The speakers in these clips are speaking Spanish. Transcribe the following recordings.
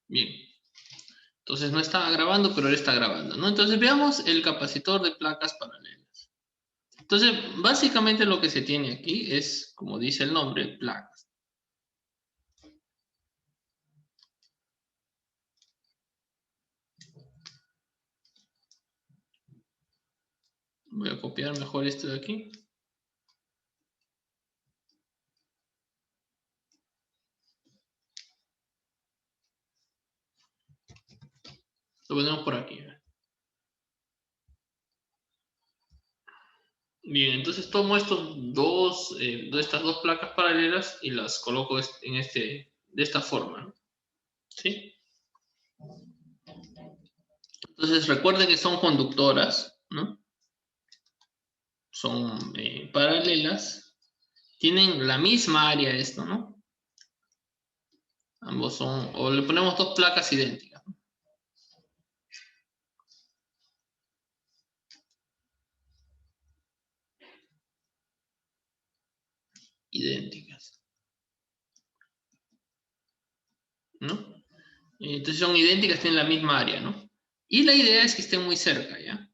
Bien. Entonces no estaba grabando, pero ahora está grabando, ¿no? Entonces veamos el capacitor de placas paralelas. Entonces, básicamente lo que se tiene aquí es, como dice el nombre, placas. Voy a copiar mejor esto de aquí. Lo ponemos por aquí. Bien, entonces tomo estas dos placas paralelas y las coloco de esta forma, ¿no? ¿Sí? Entonces recuerden que son conductoras, ¿no? Son paralelas. Tienen la misma área esto, ¿no? Ambos son, o le ponemos dos placas idénticas, ¿no? Idénticas, ¿no? Entonces son idénticas, tienen la misma área, ¿no? Y la idea es que estén muy cerca, ¿ya?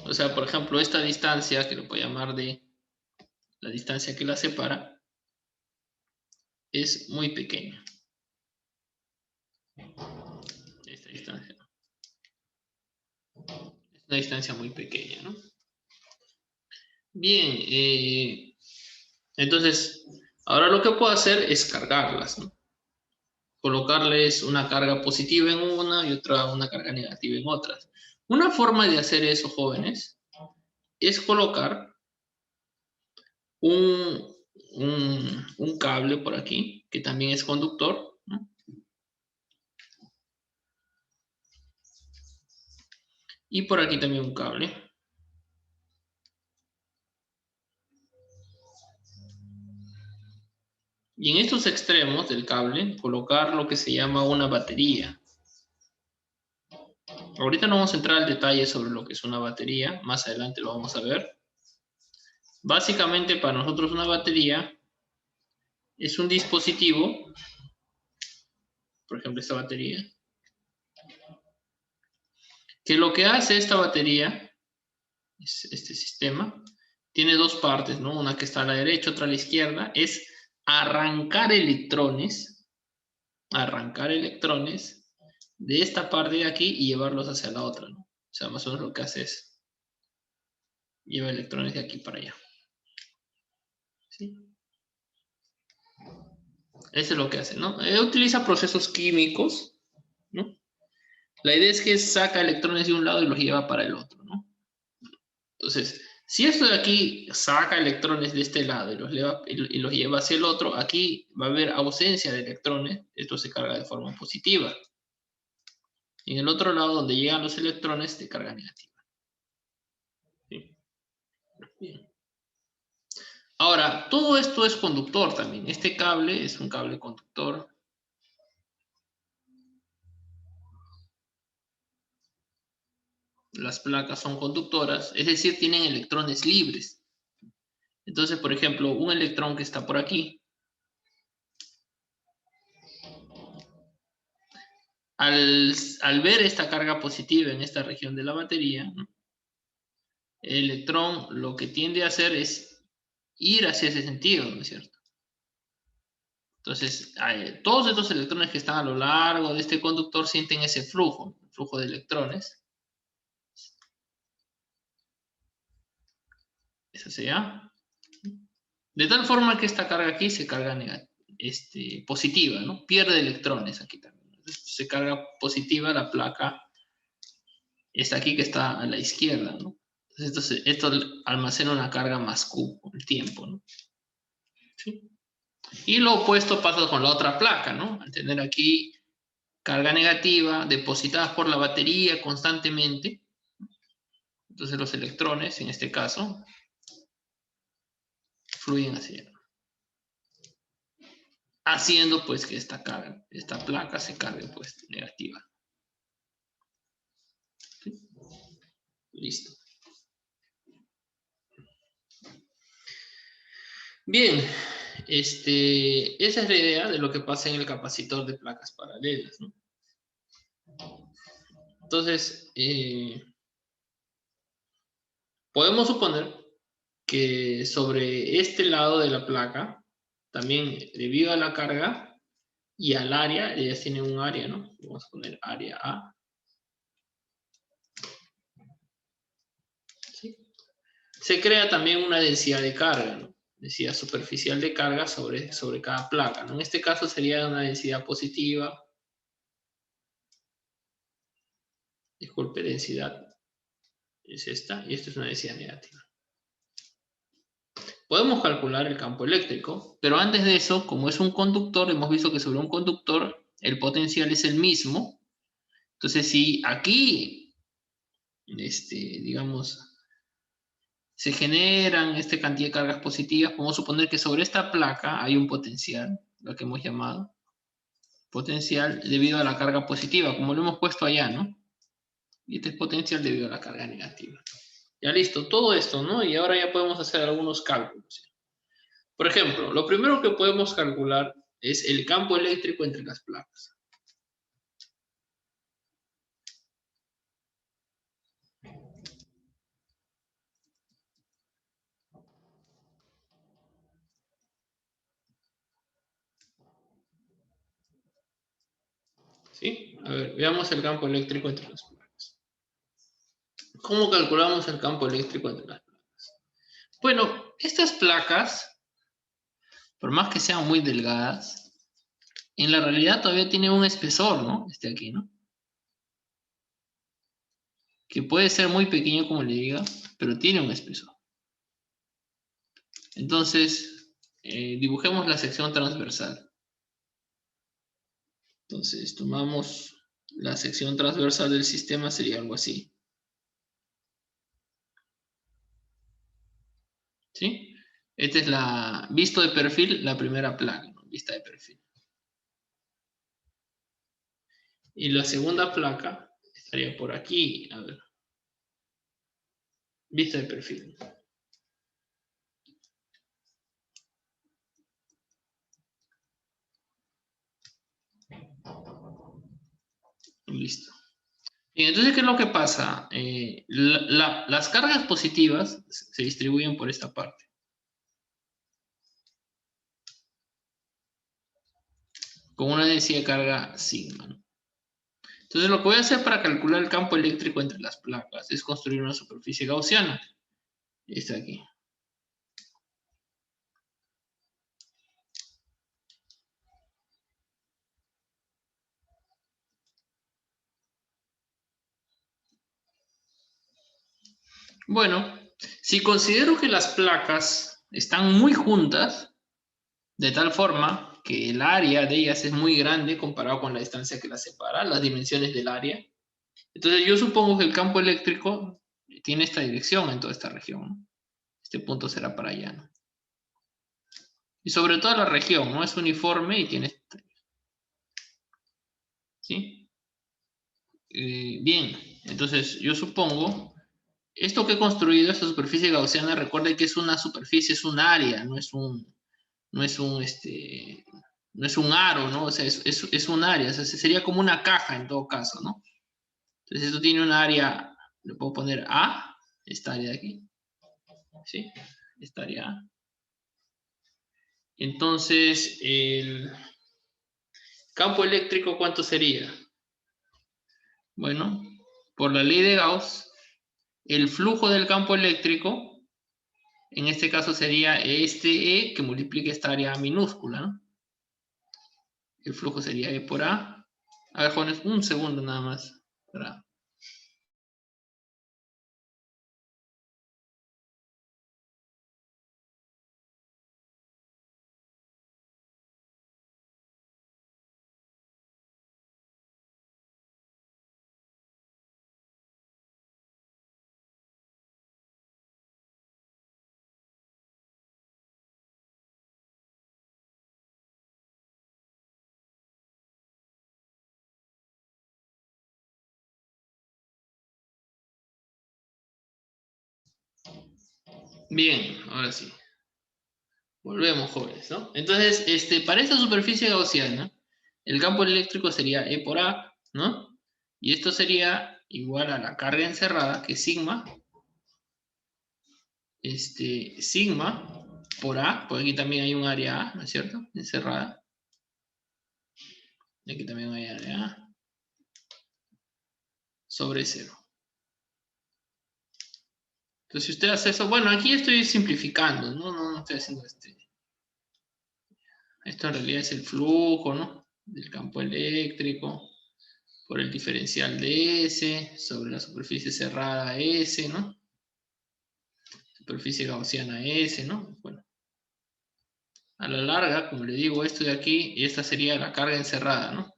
O sea, por ejemplo, esta distancia, que lo puedo llamar de la distancia que la separa, es muy pequeña. Esta distancia. Es una distancia muy pequeña, ¿no? Bien, entonces, ahora lo que puedo hacer es cargarlas, ¿no? Colocarles una carga positiva en una y una carga negativa en otras. Una forma de hacer eso, jóvenes, es colocar un, un cable por aquí, que también es conductor, ¿no? Y por aquí también un cable. Y en estos extremos del cable, colocar lo que se llama una batería. Ahorita no vamos a entrar al detalle sobre lo que es una batería, más adelante lo vamos a ver. Básicamente para nosotros una batería es un dispositivo, por ejemplo esta batería, que lo que hace esta batería, este sistema, tiene dos partes, ¿no? Una que está a la derecha, otra a la izquierda, es arrancar electrones de esta parte de aquí y llevarlos hacia la otra, ¿no? O sea, más o menos lo que hace es lleva electrones de aquí para allá. ¿Sí? Eso es lo que hace, ¿no? Utiliza procesos químicos, ¿no? La idea es que saca electrones de un lado y los lleva para el otro, ¿no? Entonces, si esto de aquí saca electrones de este lado y los lleva hacia el otro, aquí va a haber ausencia de electrones, esto se carga de forma positiva. Y en el otro lado, donde llegan los electrones, de carga negativa. ¿Sí? Bien. Ahora, todo esto es conductor también. Este cable es un cable conductor. Las placas son conductoras, es decir, tienen electrones libres. Entonces, por ejemplo, un electrón que está por aquí, al ver esta carga positiva en esta región de la batería, ¿no? El electrón lo que tiende a hacer es ir hacia ese sentido, ¿no es cierto? Entonces, todos estos electrones que están a lo largo de este conductor sienten ese flujo, flujo de electrones. Eso sea. De tal forma que esta carga aquí se carga positiva, ¿no? Pierde electrones aquí también. Entonces, se carga positiva la placa, esta aquí que está a la izquierda, ¿no? Entonces, esto almacena una carga más Q con el tiempo, ¿no? ¿Sí? Y lo opuesto pasa con la otra placa, ¿no? Al tener aquí carga negativa depositada por la batería constantemente, entonces los electrones, en este caso, fluyen hacia allá, haciendo pues que esta placa se cargue pues negativa. ¿Sí? Listo. Bien, esa es la idea de lo que pasa en el capacitor de placas paralelas, ¿no? Entonces, podemos suponer que sobre este lado de la placa, también debido a la carga y al área, ellas tienen un área, ¿no? Vamos a poner área A. ¿Sí? Se crea también una densidad de carga, ¿no? Densidad superficial de carga sobre cada placa, ¿no? En este caso sería una densidad positiva. Disculpe, densidad es esta, y esta es una densidad negativa. Podemos calcular el campo eléctrico, pero antes de eso, como es un conductor, hemos visto que sobre un conductor el potencial es el mismo. Entonces, si aquí, digamos, se generan esta cantidad de cargas positivas, podemos suponer que sobre esta placa hay un potencial, lo que hemos llamado potencial debido a la carga positiva, como lo hemos puesto allá, ¿no? Y este es potencial debido a la carga negativa. Ya listo, todo esto, ¿no? Y ahora ya podemos hacer algunos cálculos. Por ejemplo, lo primero que podemos calcular es el campo eléctrico entre las placas. ¿Sí? A ver, veamos el campo eléctrico entre las placas. ¿Cómo calculamos el campo eléctrico entre las placas? Bueno, estas placas, por más que sean muy delgadas, en la realidad todavía tienen un espesor, ¿no? Aquí, ¿no? Que puede ser muy pequeño, como le diga, pero tiene un espesor. Entonces, dibujemos la sección transversal. Entonces, tomamos la sección transversal del sistema, sería algo así. ¿Sí? Esta es la, visto de perfil, la primera placa, ¿no? Vista de perfil. Y la segunda placa estaría por aquí, a ver. Vista de perfil. Listo. Y entonces, ¿qué es lo que pasa? Las cargas positivas se distribuyen por esta parte. Con una densidad de carga sigma, ¿no? Entonces, lo que voy a hacer para calcular el campo eléctrico entre las placas es construir una superficie gaussiana. Está aquí. Bueno, si considero que las placas están muy juntas, de tal forma que el área de ellas es muy grande comparado con la distancia que las separa, las dimensiones del área, entonces yo supongo que el campo eléctrico tiene esta dirección en toda esta región, ¿no? Este punto será para allá, ¿no? Y sobre todo la región, ¿no? Es uniforme y tiene... ¿Sí? Bien, entonces yo supongo... Esto que he construido, esta superficie gaussiana, recuerde que es una superficie, es un área, no es un no es un aro, ¿no? O sea, es un área, o sea, sería como una caja en todo caso, ¿no? Entonces esto tiene un área, le puedo poner A, esta área de aquí, ¿sí? Esta área A. Entonces, el campo eléctrico, ¿cuánto sería? Bueno, por la ley de Gauss, el flujo del campo eléctrico, en este caso sería este E que multiplica esta área minúscula, ¿no? El flujo sería E por A. A ver, jóvenes, un segundo nada más. Para... Bien, ahora sí. Volvemos, jóvenes, ¿no? Entonces, para esta superficie gaussiana, el campo eléctrico sería E por A, ¿no? Y esto sería igual a la carga encerrada, que es sigma, sigma por A, porque aquí también hay un área A, ¿no es cierto? Encerrada. Y aquí también hay área A, sobre 0. Entonces, si usted hace eso, bueno, aquí estoy simplificando, no estoy haciendo Esto en realidad es el flujo, ¿no? Del campo eléctrico por el diferencial de S sobre la superficie cerrada S, ¿no? Superficie gaussiana S, ¿no? Bueno, a la larga, como le digo, esto de aquí, y esta sería la carga encerrada, ¿no?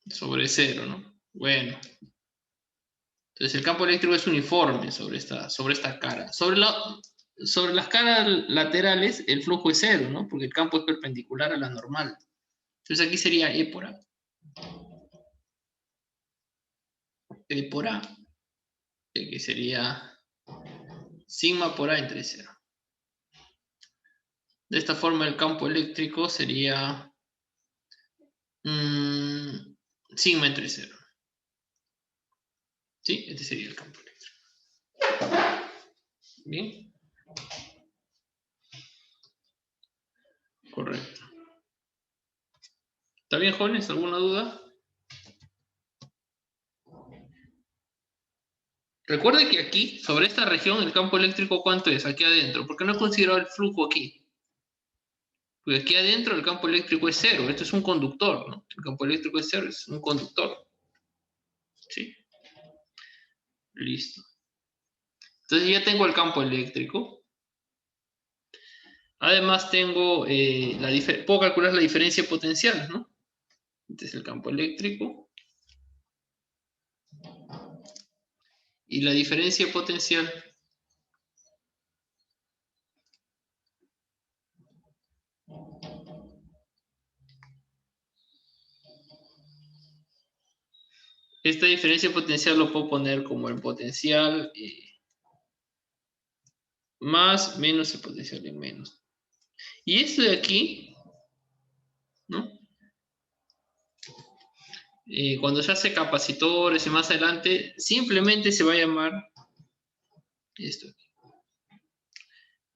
Sobre 0, ¿no? Bueno. Entonces el campo eléctrico es uniforme sobre esta cara. Sobre las caras laterales el flujo es 0, ¿no? Porque el campo es perpendicular a la normal. Entonces aquí sería E por A. E por A. Que sería sigma por A entre 0. De esta forma el campo eléctrico sería sigma entre 0. ¿Sí? Este sería el campo eléctrico. Bien. Correcto. ¿Está bien, jóvenes? ¿Alguna duda? Recuerde que aquí, sobre esta región, el campo eléctrico, ¿cuánto es? Aquí adentro. ¿Por qué no he considerado el flujo aquí? Porque aquí adentro el campo eléctrico es 0. Esto es un conductor, ¿no? El campo eléctrico es 0, es un conductor. ¿Sí? Listo. Entonces ya tengo el campo eléctrico. Además tengo, puedo calcular la diferencia de potenciales, ¿no? Este es el campo eléctrico. Y la diferencia potencial esta diferencia potencial lo puedo poner como el potencial más menos el potencial en menos. Y esto de aquí, ¿no? Cuando se hace capacitores y más adelante, simplemente se va a llamar esto aquí,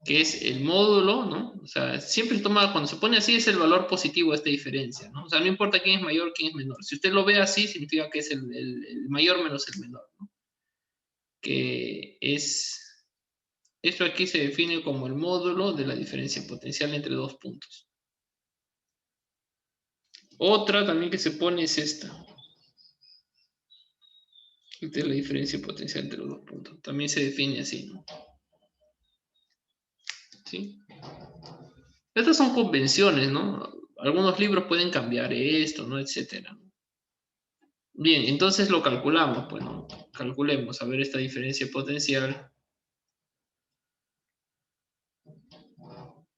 que es el módulo, ¿no? O sea, siempre toma, cuando se pone así es el valor positivo de esta diferencia, ¿no? O sea, no importa quién es mayor, quién es menor. Si usted lo ve así, significa que es el mayor menos el menor, ¿no? Que es, esto aquí se define como el módulo de la diferencia potencial entre dos puntos. Otra también que se pone es esta. Esta es la diferencia potencial entre los dos puntos. También se define así, ¿no? ¿Sí? Estas son convenciones, ¿no? Algunos libros pueden cambiar esto, ¿no? Etcétera. Bien, entonces lo calculamos, pues, ¿no? Calculemos, a ver esta diferencia potencial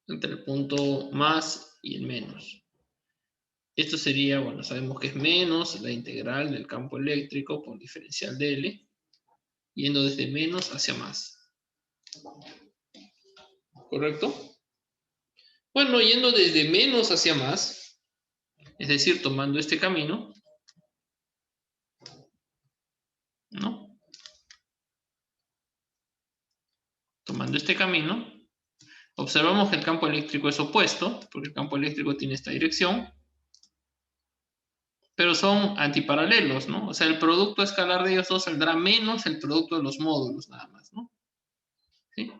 entre el punto más y el menos. Esto sería, bueno, sabemos que es menos la integral del campo eléctrico por diferencial de L, yendo desde menos hacia más. ¿Correcto? Bueno, yendo desde menos hacia más, es decir, tomando este camino, ¿no? Tomando este camino, observamos que el campo eléctrico es opuesto, porque el campo eléctrico tiene esta dirección, pero son antiparalelos, ¿no? O sea, el producto escalar de ellos dos saldrá menos el producto de los módulos, nada más, ¿no? ¿Sí?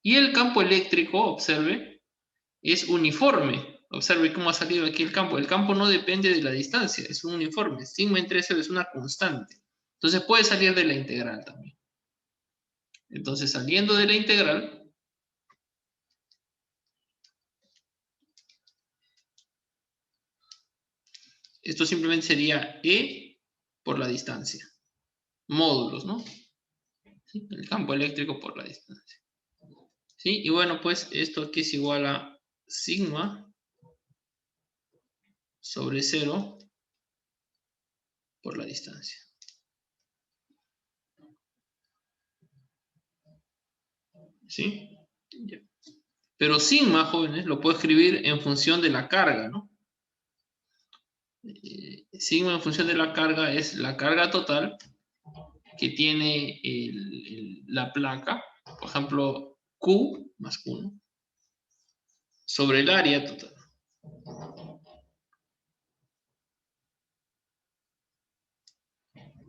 Y el campo eléctrico, observe, es uniforme. Observe cómo ha salido aquí el campo. El campo no depende de la distancia, es un uniforme. Sigma entre 0 es una constante. Entonces puede salir de la integral también. Entonces, saliendo de la integral, esto simplemente sería E por la distancia. Módulos, ¿no? ¿Sí? El campo eléctrico por la distancia. ¿Sí? Y bueno, pues esto aquí es igual a sigma sobre 0 por la distancia. ¿Sí? Ya. Pero sigma, jóvenes, lo puedo escribir en función de la carga, ¿no? Sigma en función de la carga es la carga total que tiene la placa, por ejemplo, Q más Q, sobre el área total.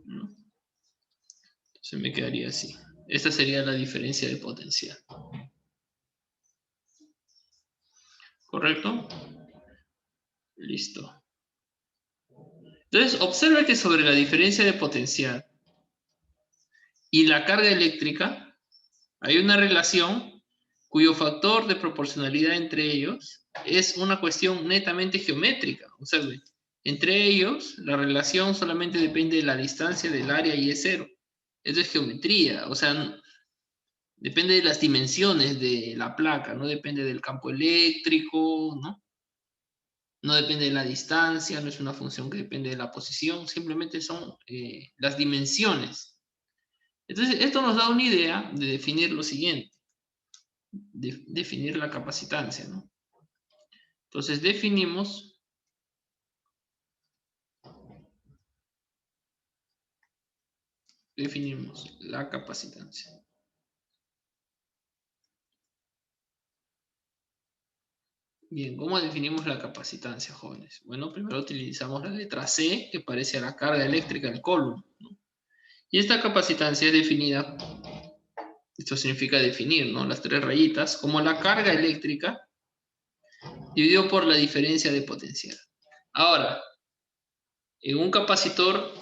¿No? Entonces me quedaría así. Esta sería la diferencia de potencial. ¿Correcto? Listo. Entonces, observe que sobre la diferencia de potencial y la carga eléctrica hay una relación cuyo factor de proporcionalidad entre ellos es una cuestión netamente geométrica. Observe, entre ellos la relación solamente depende de la distancia del área y es cero. Eso es geometría, o sea, depende de las dimensiones de la placa, no depende del campo eléctrico, ¿no? No depende de la distancia, no es una función que depende de la posición, simplemente son las dimensiones. Entonces, esto nos da una idea de definir lo siguiente, definir la capacitancia, ¿no? Entonces, definimos la capacitancia. Bien, ¿cómo definimos la capacitancia, jóvenes? Bueno, primero utilizamos la letra C, que parece a la carga eléctrica del Coulomb, ¿no? Y esta capacitancia es definida, esto significa definir, ¿no? Las tres rayitas, como la carga eléctrica dividido por la diferencia de potencial. Ahora, en un capacitor,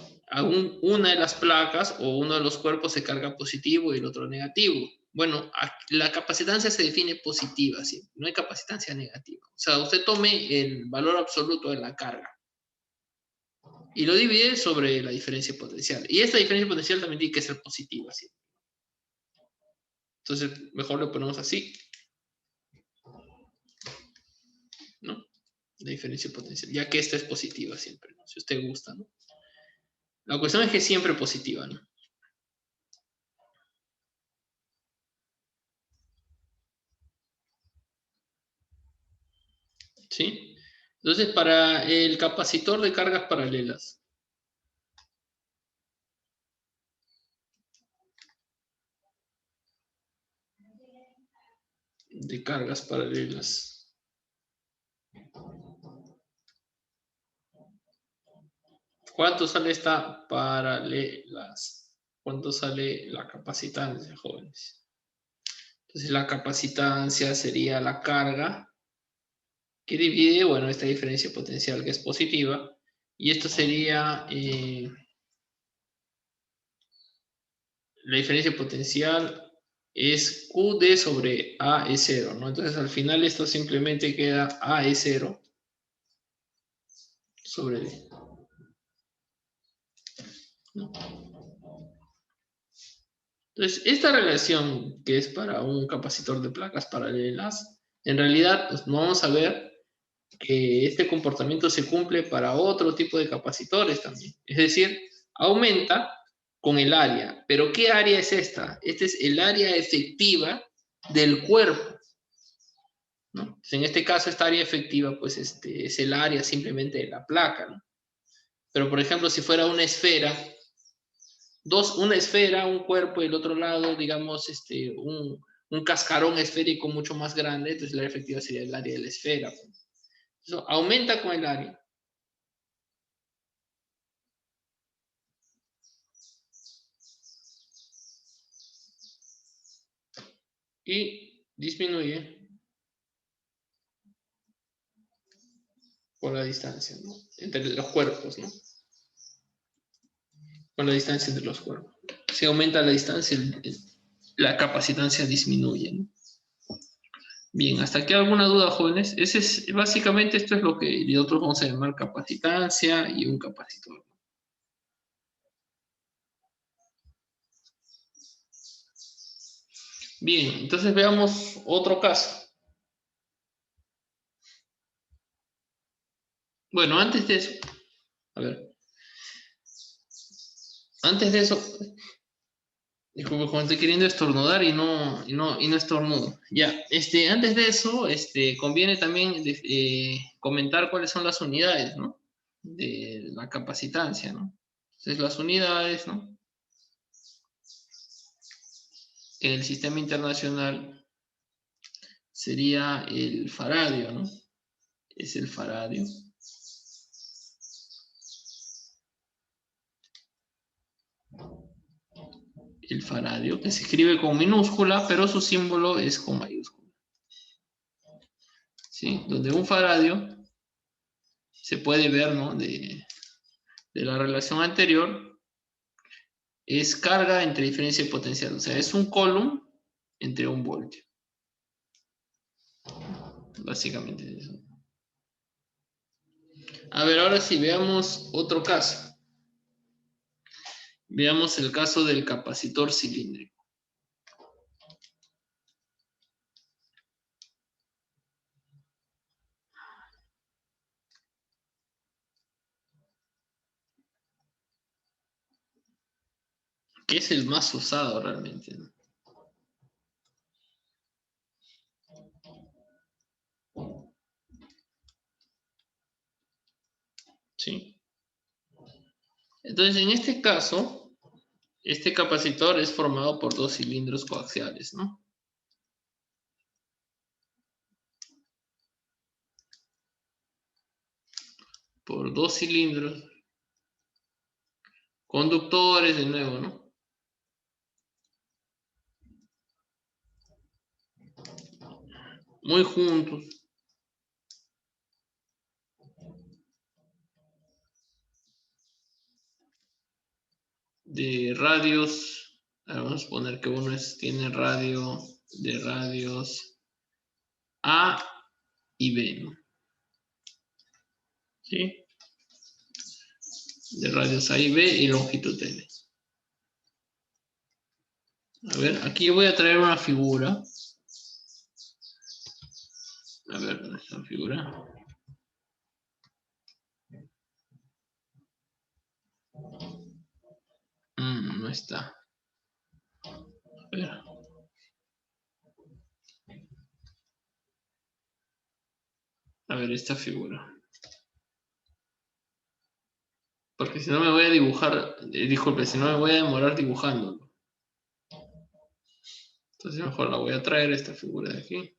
una de las placas o uno de los cuerpos se carga positivo y el otro negativo. Bueno, la capacitancia se define positiva, ¿sí? No hay capacitancia negativa. O sea, usted tome el valor absoluto de la carga y lo divide sobre la diferencia potencial. Y esta diferencia potencial también tiene que ser positiva, ¿sí? Entonces, mejor lo ponemos así, ¿no? La diferencia potencial, ya que esta es positiva siempre, ¿no? Si usted gusta, ¿no? La cuestión es que es siempre positiva, ¿no? ¿Sí? Entonces, para el capacitor de cargas paralelas, ¿cuánto sale esta paralelas? ¿Cuánto sale la capacitancia, jóvenes? Entonces, la capacitancia sería la carga que divide, bueno, esta diferencia potencial que es positiva, y esto sería la diferencia potencial es QD sobre A es 0, ¿no? Entonces al final esto simplemente queda A es 0 sobre D, ¿no? Entonces esta relación que es para un capacitor de placas paralelas, en realidad pues, no vamos a ver que este comportamiento se cumple para otro tipo de capacitores también. Es decir, aumenta con el área. ¿Pero qué área es esta? Esta es el área efectiva del cuerpo, ¿no? Entonces, en este caso, esta área efectiva pues, es el área simplemente de la placa, ¿no? Pero, por ejemplo, si fuera una esfera, una esfera, un cuerpo y el otro lado, digamos, un cascarón esférico mucho más grande, entonces la área efectiva sería el área de la esfera. Eso aumenta con el área. Y disminuye por la distancia, ¿no? Entre los cuerpos, ¿no? Con la distancia entre los cuerpos. Si aumenta la distancia, la capacitancia disminuye, ¿no? Bien, ¿hasta aquí alguna duda, jóvenes? Básicamente esto es lo que nosotros vamos a llamar capacitancia y un capacitor. Bien, entonces veamos otro caso. Bueno, antes de eso, a ver, antes de eso, Disculpe, como estoy queriendo estornudar y no estornudo. Ya, antes de eso, conviene también comentar cuáles son las unidades, ¿no? De la capacitancia, ¿no? Entonces, las unidades, ¿no? En el sistema internacional sería el faradio, ¿no? Es el faradio. El faradio, que se escribe con minúscula, pero su símbolo es con mayúscula. ¿Sí? Donde un faradio se puede ver, ¿no? De la relación anterior, es carga entre diferencia y potencial. O sea, es un coulomb entre un voltio. Básicamente eso. A ver, ahora sí, veamos otro caso. Veamos el caso del capacitor cilíndrico. Que es el más usado realmente, ¿no? Sí. Entonces, en este caso, este capacitor es formado por dos cilindros coaxiales, ¿no? Por dos cilindros conductores, de nuevo, ¿no? Muy juntos. De radios, vamos a poner que uno tiene radio de radios A y B, ¿no? ¿Sí? De radios A y B y longitud L. A ver, aquí voy a traer una figura. A ver, ¿dónde está la figura? No está. A ver. A ver, esta figura. Porque si no me voy a dibujar, disculpe, si no me voy a demorar dibujando. Entonces mejor la voy a traer esta figura de aquí.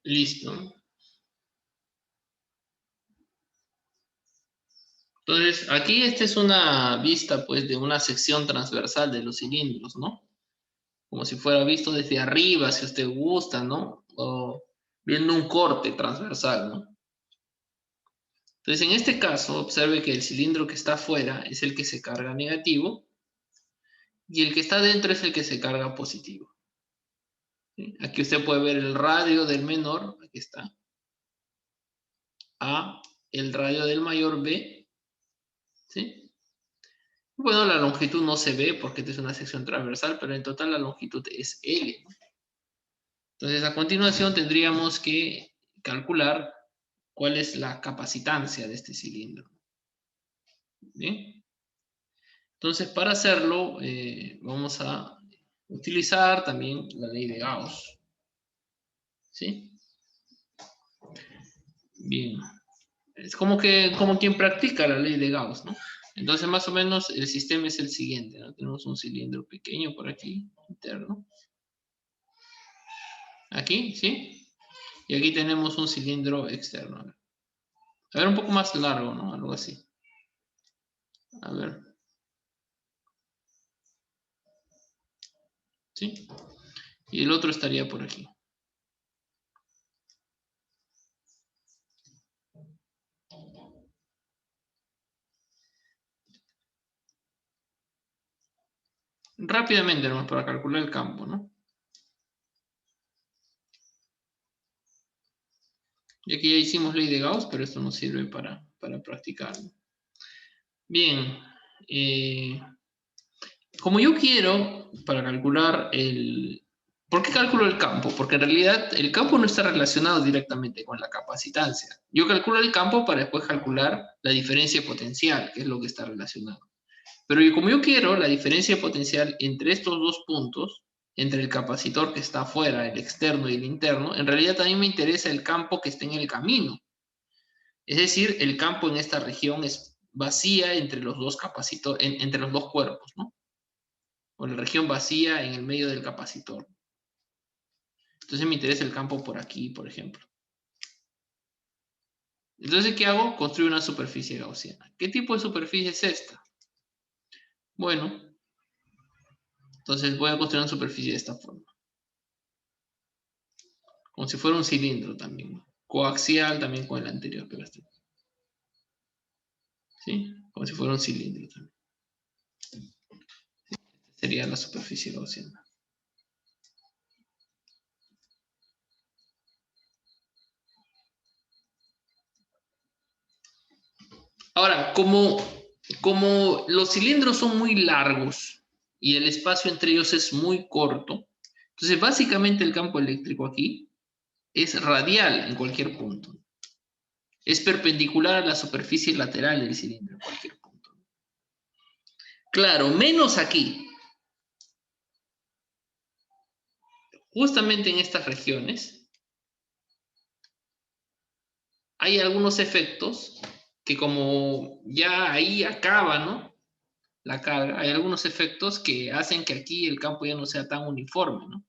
Listo. Entonces, aquí esta es una vista, pues, de una sección transversal de los cilindros, ¿no? Como si fuera visto desde arriba, si usted gusta, ¿no? O viendo un corte transversal, ¿no? Entonces, en este caso, observe que el cilindro que está afuera es el que se carga negativo y el que está dentro es el que se carga positivo. ¿Sí? Aquí usted puede ver el radio del menor, aquí está, A, el radio del mayor, B, ¿sí? Bueno, la longitud no se ve porque esta es una sección transversal, pero en total la longitud es L, ¿no? Entonces, a continuación tendríamos que calcular cuál es la capacitancia de este cilindro. ¿Bien? Entonces, para hacerlo, vamos a utilizar también la ley de Gauss. ¿Sí? Bien. Es como quien practica la ley de Gauss, ¿no? Entonces, más o menos, el sistema es el siguiente, ¿no? Tenemos un cilindro pequeño por aquí, interno. Aquí, ¿sí? Y aquí tenemos un cilindro externo. A ver, un poco más largo, ¿no? Algo así. A ver. ¿Sí? Y el otro estaría por aquí. Rápidamente, ¿no? Para calcular el campo, ¿no? Ya que ya hicimos ley de Gauss, pero esto nos sirve para practicar. Bien. Como yo quiero, para calcular el... ¿Por qué calculo el campo? Porque en realidad el campo no está relacionado directamente con la capacitancia. Yo calculo el campo para después calcular la diferencia potencial, que es lo que está relacionado. Pero como yo quiero la diferencia potencial entre estos dos puntos, entre el capacitor que está afuera, el externo y el interno, en realidad también me interesa el campo que esté en el camino. Es decir, el campo en esta región es vacía entre los dos entre los dos cuerpos, ¿no? O la región vacía en el medio del capacitor. Entonces me interesa el campo por aquí, por ejemplo. Entonces, ¿qué hago? Construyo una superficie gaussiana. ¿Qué tipo de superficie es esta? Bueno, entonces voy a construir una superficie de esta forma. Como si fuera un cilindro también. Coaxial también con el anterior, pero este. ¿Sí? Como si fuera un cilindro también. Sería la superficie gaussiana. Ahora, como los cilindros son muy largos y el espacio entre ellos es muy corto, entonces básicamente el campo eléctrico aquí es radial en cualquier punto. Es perpendicular a la superficie lateral del cilindro en cualquier punto. Claro, menos aquí. Justamente en estas regiones hay algunos efectos que como ya ahí acaba, ¿no? La carga, hay algunos efectos que hacen que aquí el campo ya no sea tan uniforme, ¿no?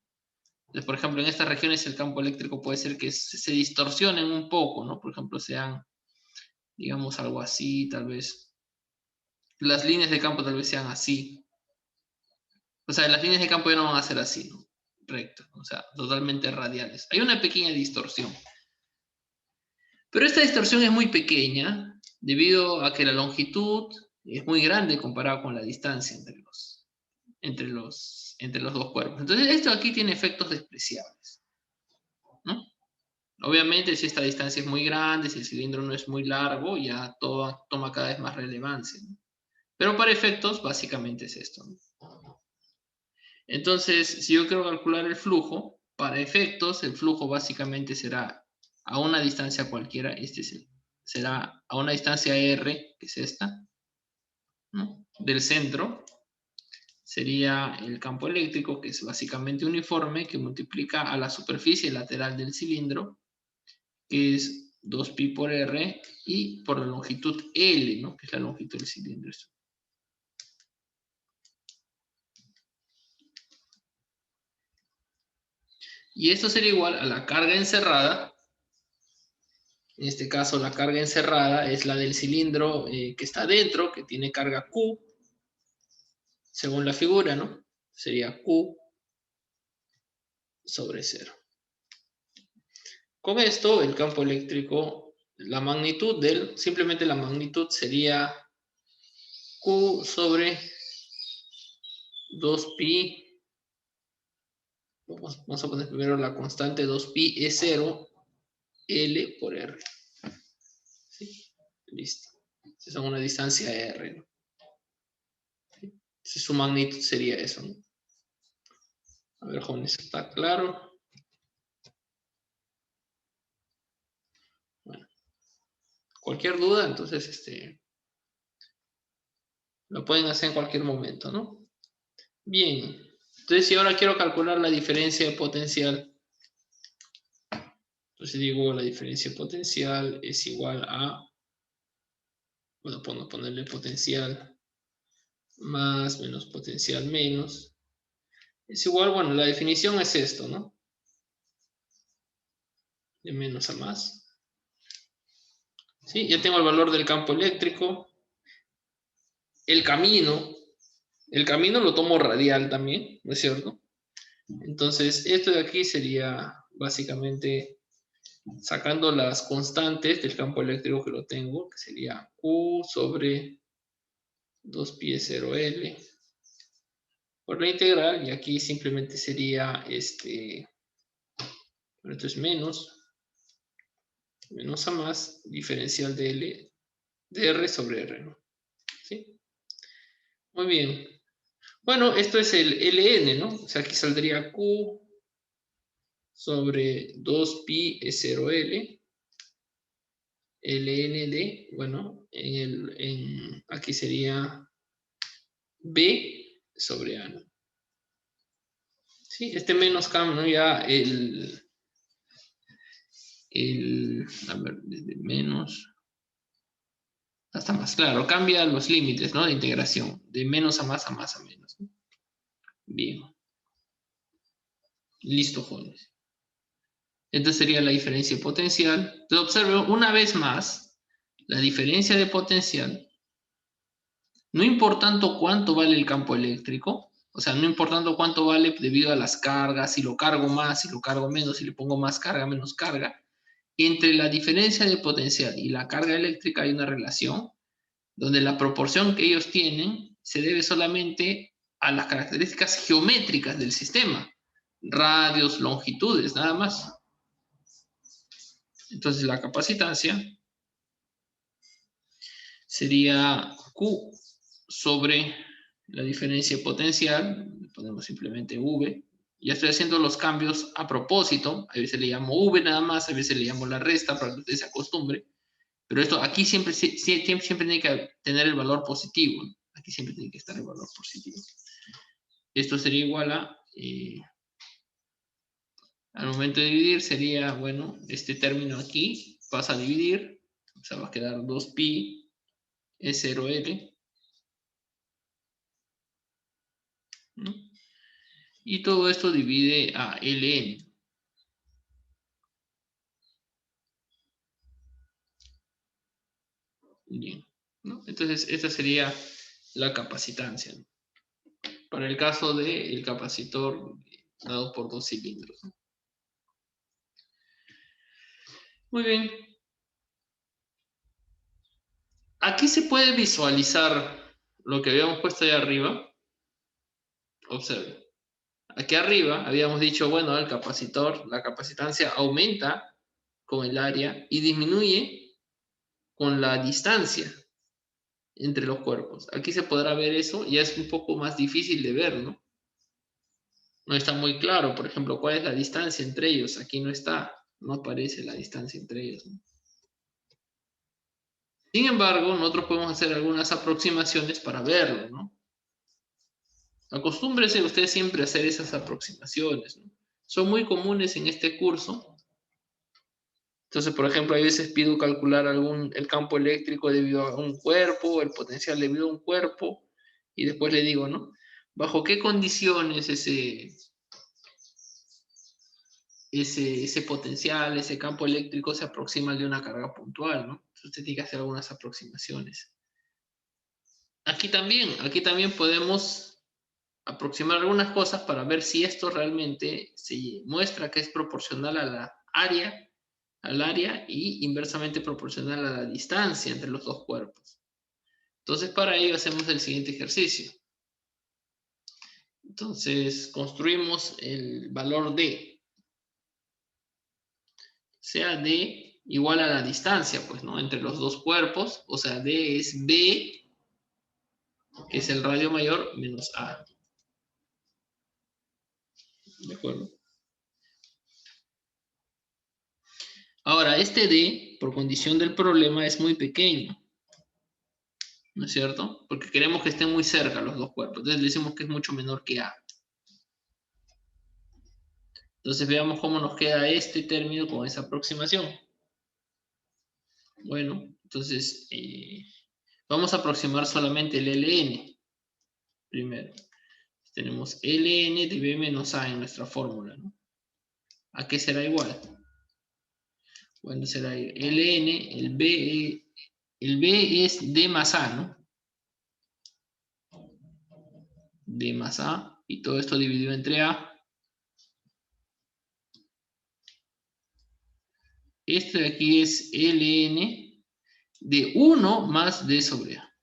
Entonces, por ejemplo, en estas regiones el campo eléctrico puede ser que se distorsionen un poco, ¿no? Por ejemplo, sean, digamos, algo así, tal vez. Las líneas de campo tal vez sean así. O sea, las líneas de campo ya no van a ser así, ¿no? Rectas, o sea, totalmente radiales. Hay una pequeña distorsión. Pero esta distorsión es muy pequeña debido a que la longitud es muy grande comparado con la distancia entre los dos cuerpos. Entonces, esto aquí tiene efectos despreciables, ¿no? Obviamente, si esta distancia es muy grande, si el cilindro no es muy largo, ya todo toma cada vez más relevancia, ¿no? Pero para efectos, básicamente es esto, ¿no? Entonces, si yo quiero calcular el flujo, para efectos, el flujo básicamente será a una distancia cualquiera, será a una distancia R, que es esta, ¿no? Del centro, sería el campo eléctrico, que es básicamente uniforme, que multiplica a la superficie lateral del cilindro, que es 2pi por R, y por la longitud L, ¿no? Que es la longitud del cilindro. Y esto sería igual a la carga encerrada. En este caso, la carga encerrada es la del cilindro que está dentro, que tiene carga Q, según la figura, ¿no? Sería Q sobre 0. Con esto, el campo eléctrico, la magnitud simplemente la magnitud sería Q sobre 2pi. Vamos a poner primero la constante 2pi E0 L por R. ¿Sí? Listo. Entonces, a una distancia R, ¿no? Entonces, su magnitud sería eso, ¿no? A ver, jóvenes, ¿está claro? Bueno, cualquier duda, entonces, lo pueden hacer en cualquier momento, ¿no? Bien. Entonces, si ahora quiero calcular la diferencia potencial, entonces digo, la diferencia potencial es igual a, bueno, ponerle potencial más menos potencial menos. Es igual, bueno, la definición es esto, ¿no? De menos a más. ¿Sí? Ya tengo el valor del campo eléctrico. El camino lo tomo radial también, ¿no es cierto? Entonces, esto de aquí sería básicamente sacando las constantes del campo eléctrico que lo tengo, que sería Q sobre 2pi0L por la integral, y aquí simplemente sería bueno, esto es menos menos A más diferencial de R sobre R, ¿no? ¿Sí? Muy bien. Bueno, esto es el Ln, ¿no? O sea, aquí saldría Q sobre 2pi E0L, Ln de, bueno, aquí sería B sobre A, ¿no? Sí, este menos K, ¿no? Ya a ver, desde menos hasta más, claro, cambia los límites, ¿no? De integración, de menos a más a más a menos, ¿no? Bien, listo, jóvenes. Esta sería la diferencia potencial. Entonces observe una vez más la diferencia de potencial, no importando cuánto vale el campo eléctrico, o sea, no importando cuánto vale debido a las cargas, si lo cargo más, si lo cargo menos, si le pongo más carga, menos carga. Entre la diferencia de potencial y la carga eléctrica hay una relación donde la proporción que ellos tienen se debe solamente a las características geométricas del sistema, radios, longitudes, nada más. Entonces la capacitancia sería Q sobre la diferencia potencial, ponemos simplemente V. Ya estoy haciendo los cambios a propósito, a veces le llamo V nada más, a veces le llamo la resta para que usted se acostumbre, pero esto aquí siempre tiene que tener el valor positivo, ¿no? Aquí siempre tiene que estar el valor positivo. Esto sería igual a, al momento de dividir sería, bueno, este término aquí pasa a dividir, o sea, va a quedar 2pi E0L, ¿no? Y todo esto divide a Ln. Bien, ¿no? Entonces, esta sería la capacitancia, ¿no? Para el caso del capacitor dado por 2 cilindros, ¿no? Muy bien. Aquí se puede visualizar lo que habíamos puesto ahí arriba. Observe. Aquí arriba habíamos dicho, bueno, el capacitor, la capacitancia aumenta con el área y disminuye con la distancia entre los cuerpos. Aquí se podrá ver eso, ya es un poco más difícil de ver, ¿no? No está muy claro, por ejemplo, cuál es la distancia entre ellos. Aquí no está, no aparece la distancia entre ellos, ¿no? Sin embargo, nosotros podemos hacer algunas aproximaciones para verlo, ¿no? Acostúmbrese usted siempre a hacer esas aproximaciones, ¿no? Son muy comunes en este curso. Entonces, por ejemplo, a veces pido calcular el campo eléctrico debido a un cuerpo, el potencial debido a un cuerpo, y después le digo, ¿no? ¿Bajo qué condiciones ese potencial, ese campo eléctrico se aproxima al de una carga puntual, ¿no? Entonces usted tiene que hacer algunas aproximaciones. Aquí también podemos aproximar algunas cosas para ver si esto realmente se muestra que es proporcional a la área, al área y inversamente proporcional a la distancia entre los dos cuerpos. Entonces, para ello hacemos el siguiente ejercicio. Entonces, construimos el valor D, sea D igual a la distancia, pues, ¿no? Entre los dos cuerpos, o sea, D es B, que es el radio mayor, menos A. ¿De acuerdo? Ahora, este D, por condición del problema, es muy pequeño, ¿no es cierto? Porque queremos que estén muy cerca los dos cuerpos. Entonces le decimos que es mucho menor que A. Entonces veamos cómo nos queda este término con esa aproximación. Bueno, entonces vamos a aproximar solamente el Ln primero. Tenemos Ln de B menos A en nuestra fórmula, ¿no? ¿A qué será igual? Bueno, será Ln, el B es D más A, ¿no? D más A, y todo esto dividido entre A. Este de aquí es Ln de 1 más D sobre A.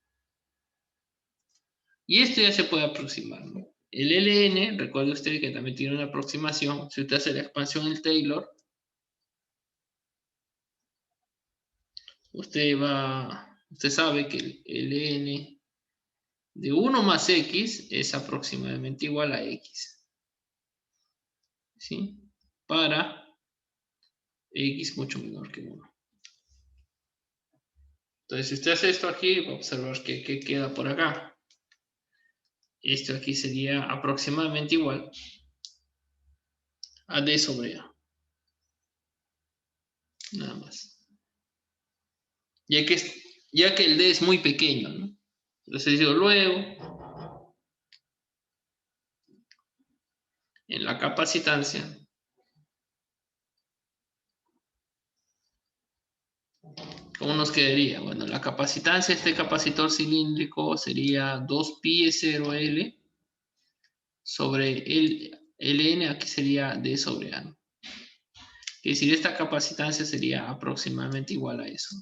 Y esto ya se puede aproximar, ¿no? El Ln, recuerde usted que también tiene una aproximación. Si usted hace la expansión del Taylor, usted sabe que el N de 1 más X es aproximadamente igual a X. ¿Sí? Para X mucho menor que 1. Entonces, si usted hace esto aquí, va a observar que queda por acá. Esto aquí sería aproximadamente igual a D sobre A. Nada más. Ya que el D es muy pequeño, ¿no? Entonces yo luego, en la capacitancia, ¿cómo nos quedaría? Bueno, la capacitancia de este capacitor cilíndrico sería 2πe0L sobre el Ln, aquí sería D sobre A, ¿no? Es decir, esta capacitancia sería aproximadamente igual a eso.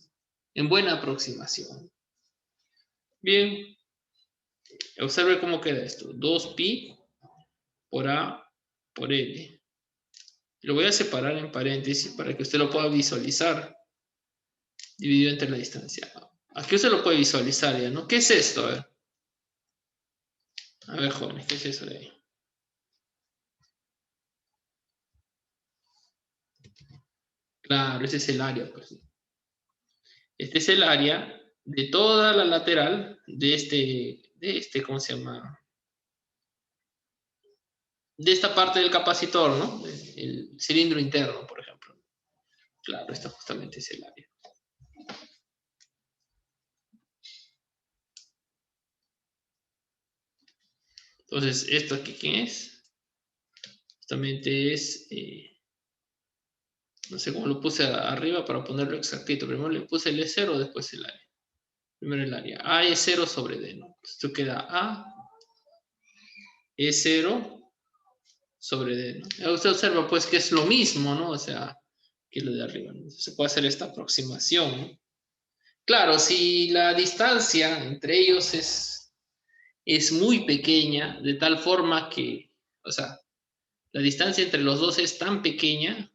En buena aproximación. Bien, observe cómo queda esto. 2pi por A por L. Lo voy a separar en paréntesis para que usted lo pueda visualizar. Dividido entre la distancia. Aquí usted lo puede visualizar ya, ¿no? ¿Qué es esto? A ver, jóvenes, ¿qué es eso de ahí? Claro, ese es el área, pues. Este es el área de toda la lateral de este, ¿cómo se llama? De esta parte del capacitor, ¿no? El cilindro interno, por ejemplo. Claro, esto justamente es el área. Entonces, ¿esto aquí qué es? Justamente es, no sé cómo lo puse arriba para ponerlo exactito. Primero le puse el E0, después el área. Primero el área. A es 0 sobre D, ¿no? Esto queda A es 0 sobre D, ¿no? Usted observa, pues, que es lo mismo, ¿no? O sea, que lo de arriba, ¿no? Se puede hacer esta aproximación, ¿no? Claro, si la distancia entre ellos es muy pequeña, de tal forma que, o sea, la distancia entre los dos es tan pequeña,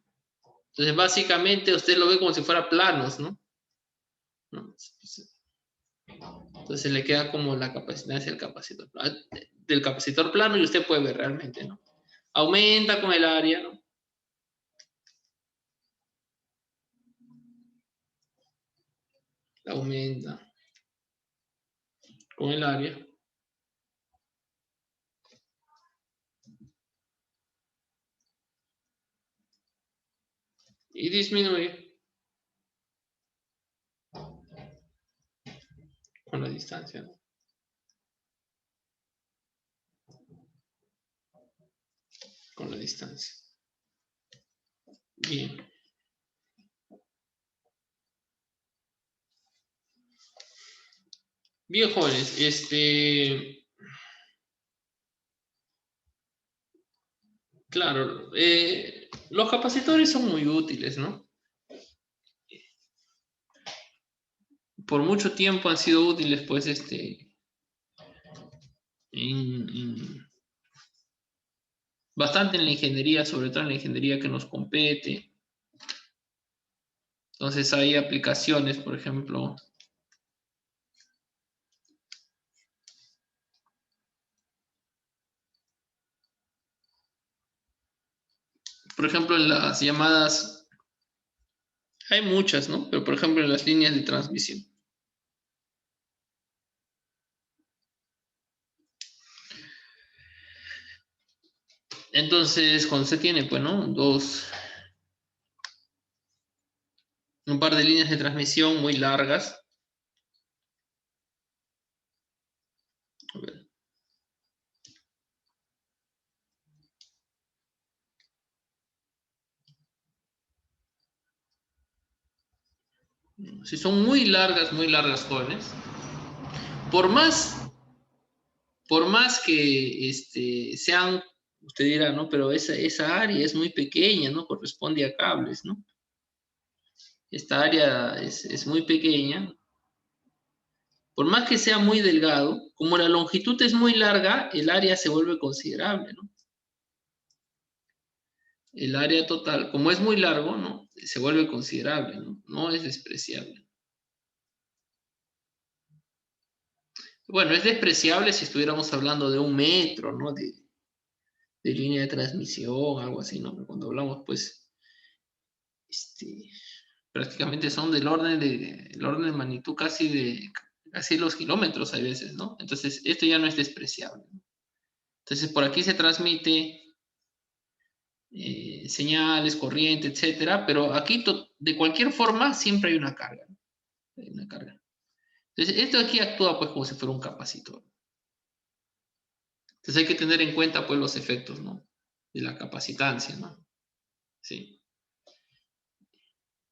entonces básicamente usted lo ve como si fuera planos, ¿no? Entonces le queda como la capacidad del capacitor plano y usted puede ver realmente, ¿no? Aumenta con el área, ¿no? Aumenta con el área. Y disminuye con la distancia, ¿no? Con la distancia. Bien. Bien, jóvenes, claro, los capacitores son muy útiles, ¿no? Por mucho tiempo han sido útiles, pues, bastante en la ingeniería, sobre todo en la ingeniería que nos compete. Entonces hay aplicaciones, por ejemplo, en las llamadas, hay muchas, ¿no? Pero por ejemplo en las líneas de transmisión. Entonces, cuando se tiene, pues, ¿no? Un par de líneas de transmisión muy largas. A ver. Si son muy largas, jóvenes. Por más, que sean, usted dirá, ¿no? Pero esa área es muy pequeña, ¿no? Corresponde a cables, ¿no? Esta área es muy pequeña. Por más que sea muy delgado, como la longitud es muy larga, el área se vuelve considerable, ¿no? El área total, como es muy largo, ¿no? Se vuelve considerable, ¿no? No es despreciable. Bueno, es despreciable si estuviéramos hablando de 1 metro, ¿no? De línea de transmisión, algo así, ¿no? Pero cuando hablamos, pues, prácticamente son del orden de magnitud casi los kilómetros a veces, ¿no? Entonces, esto ya no es despreciable. Entonces, por aquí se transmite señales, corriente, etcétera, pero aquí de cualquier forma siempre hay una carga, ¿no? Hay una carga. Entonces, esto aquí actúa pues como si fuera un capacitor. Entonces hay que tener en cuenta pues los efectos, ¿no? De la capacitancia, ¿no? Sí.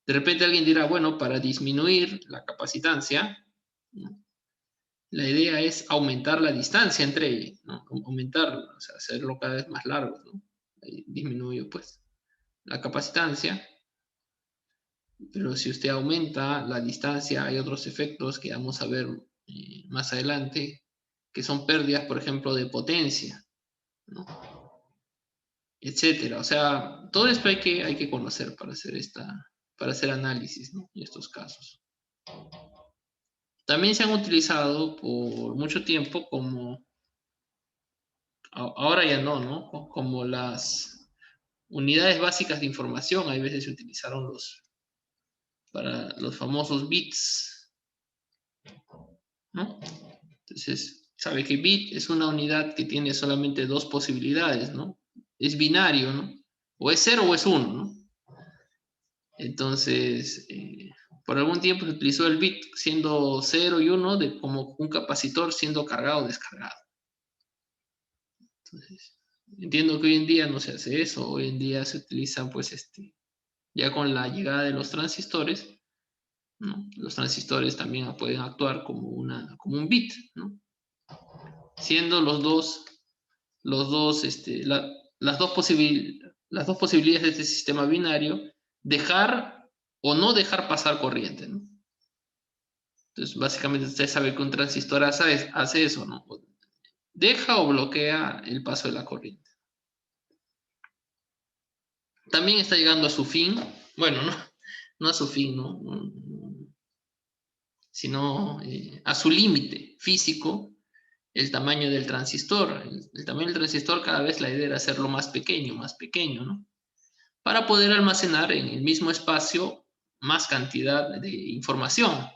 De repente alguien dirá, bueno, para disminuir la capacitancia, ¿no? La idea es aumentar la distancia entre ellos, ¿no? Aumentarlo, o sea, hacerlo cada vez más largo, ¿no? Ahí disminuye pues la capacitancia, pero si usted aumenta la distancia, hay otros efectos que vamos a ver más adelante, que son pérdidas, por ejemplo, de potencia, ¿no? Etcétera. O sea, todo esto hay que conocer para hacer análisis, ¿no? En estos casos. También se han utilizado por mucho tiempo ahora ya no, ¿no? Como las unidades básicas de información, hay veces se utilizaron para los famosos bits, ¿no? Entonces, sabe que bit es una unidad que tiene solamente 2 posibilidades, ¿no? Es binario, ¿no? O es 0 o es 1, ¿no? Entonces, por algún tiempo se utilizó el bit siendo 0 y 1 como un capacitor siendo cargado o descargado. Entonces, entiendo que hoy en día no se hace eso. Hoy en día se utiliza, pues, ya con la llegada de los transistores, ¿no? Los transistores también pueden actuar como un bit, ¿no? Siendo las dos posibilidades de este sistema binario, dejar o no dejar pasar corriente, ¿no? Entonces, básicamente usted sabe que un transistor hace eso, ¿no? Deja o bloquea el paso de la corriente. También está llegando a su fin, bueno, no a su fin, ¿no? Sino a su límite físico, el tamaño del transistor. El tamaño del transistor cada vez la idea era hacerlo más pequeño, ¿no? Para poder almacenar en el mismo espacio más cantidad de información.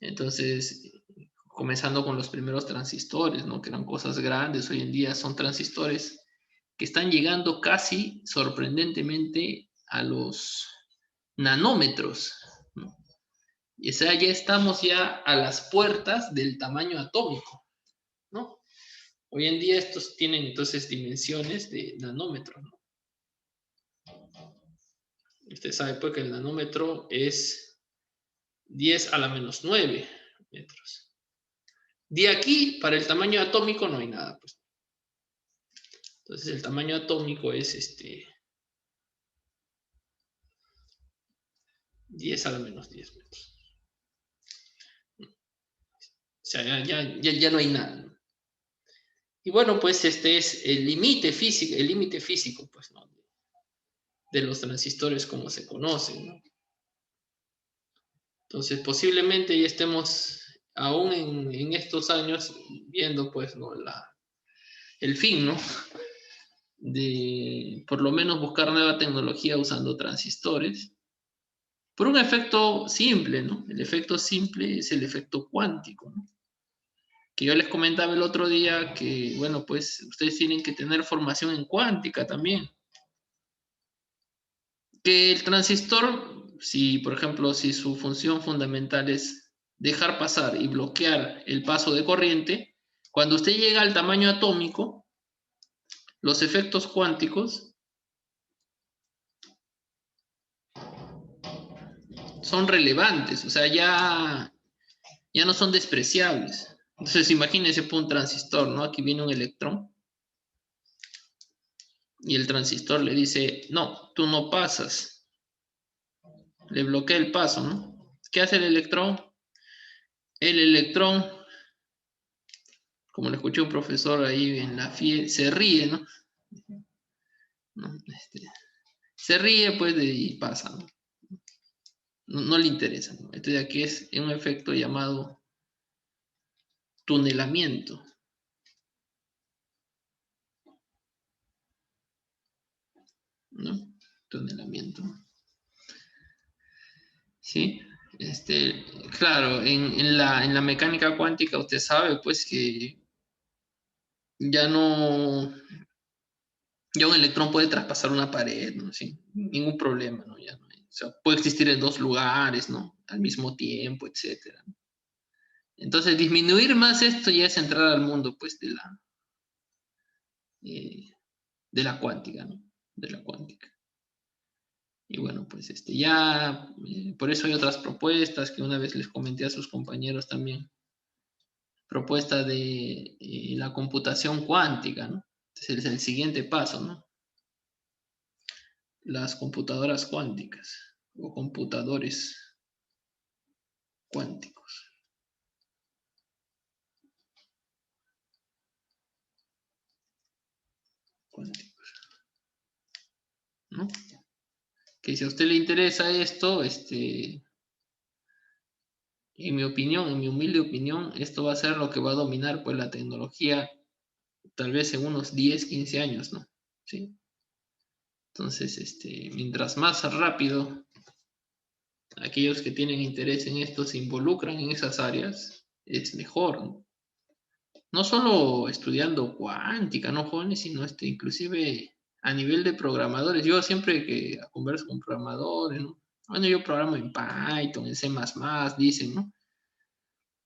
Entonces, comenzando con los primeros transistores, ¿no? Que eran cosas grandes, hoy en día son transistores que están llegando casi sorprendentemente a los nanómetros, ¿no? Y o sea, ya estamos ya a las puertas del tamaño atómico, ¿no? Hoy en día estos tienen entonces dimensiones de nanómetros, ¿no? Usted sabe pues que el nanómetro es 10 a la menos 9 metros. De aquí, para el tamaño atómico no hay nada, pues. Entonces el tamaño atómico es 10 a la menos 10 metros. O sea, ya no hay nada, ¿no? Y bueno, pues este es el límite físico, pues, ¿no? De los transistores como se conocen, ¿no? Entonces, posiblemente ya estemos aún en estos años viendo, pues, ¿no? El fin, ¿no? De por lo menos buscar nueva tecnología usando transistores. Por un efecto simple, ¿no? El efecto simple es el efecto cuántico, ¿no? Que yo les comentaba el otro día que, bueno, pues ustedes tienen que tener formación en cuántica también. Que el transistor, si por ejemplo, si su función fundamental es dejar pasar y bloquear el paso de corriente, cuando usted llega al tamaño atómico, los efectos cuánticos son relevantes, o sea, ya no son despreciables. Entonces, imagínense por un transistor, ¿no? Aquí viene un electrón y el transistor le dice, no, tú no pasas. Le bloquea el paso, ¿no? ¿Qué hace el electrón? El electrón, como le escuché un profesor ahí en la FIE, se ríe, ¿no? Se ríe, pues, y pasa, ¿no? No le interesa, ¿no? Entonces aquí es un efecto llamado tunelamiento. ¿No? Tunelamiento. ¿Sí? Claro, en la mecánica cuántica usted sabe pues que ya no, ya un electrón puede traspasar una pared, ¿no? Sin ningún problema, ¿no? Ya no hay- o sea, puede existir en dos lugares, ¿no? Al mismo tiempo, etcétera. Entonces, disminuir más esto ya es entrar al mundo, pues, eh, de la cuántica, ¿no? De la cuántica. Y bueno, pues, por eso hay otras propuestas que una vez les comenté a sus compañeros también. Propuesta de la computación cuántica, ¿no? Entonces, es el siguiente paso, ¿no? Las computadoras cuánticas o computadores cuánticos. Cuánticos, ¿no? Que si a usted le interesa esto, en mi opinión, en mi humilde opinión, esto va a ser lo que va a dominar pues la tecnología tal vez en unos 10, 15 años, ¿no? Sí. Entonces, mientras más rápido aquellos que tienen interés en esto se involucran en esas áreas, es mejor, ¿no? No solo estudiando cuántica, ¿no, jóvenes? Sino inclusive a nivel de programadores. Yo siempre que converso con programadores, ¿no? Bueno, yo programo en Python, en C++, dicen, ¿no?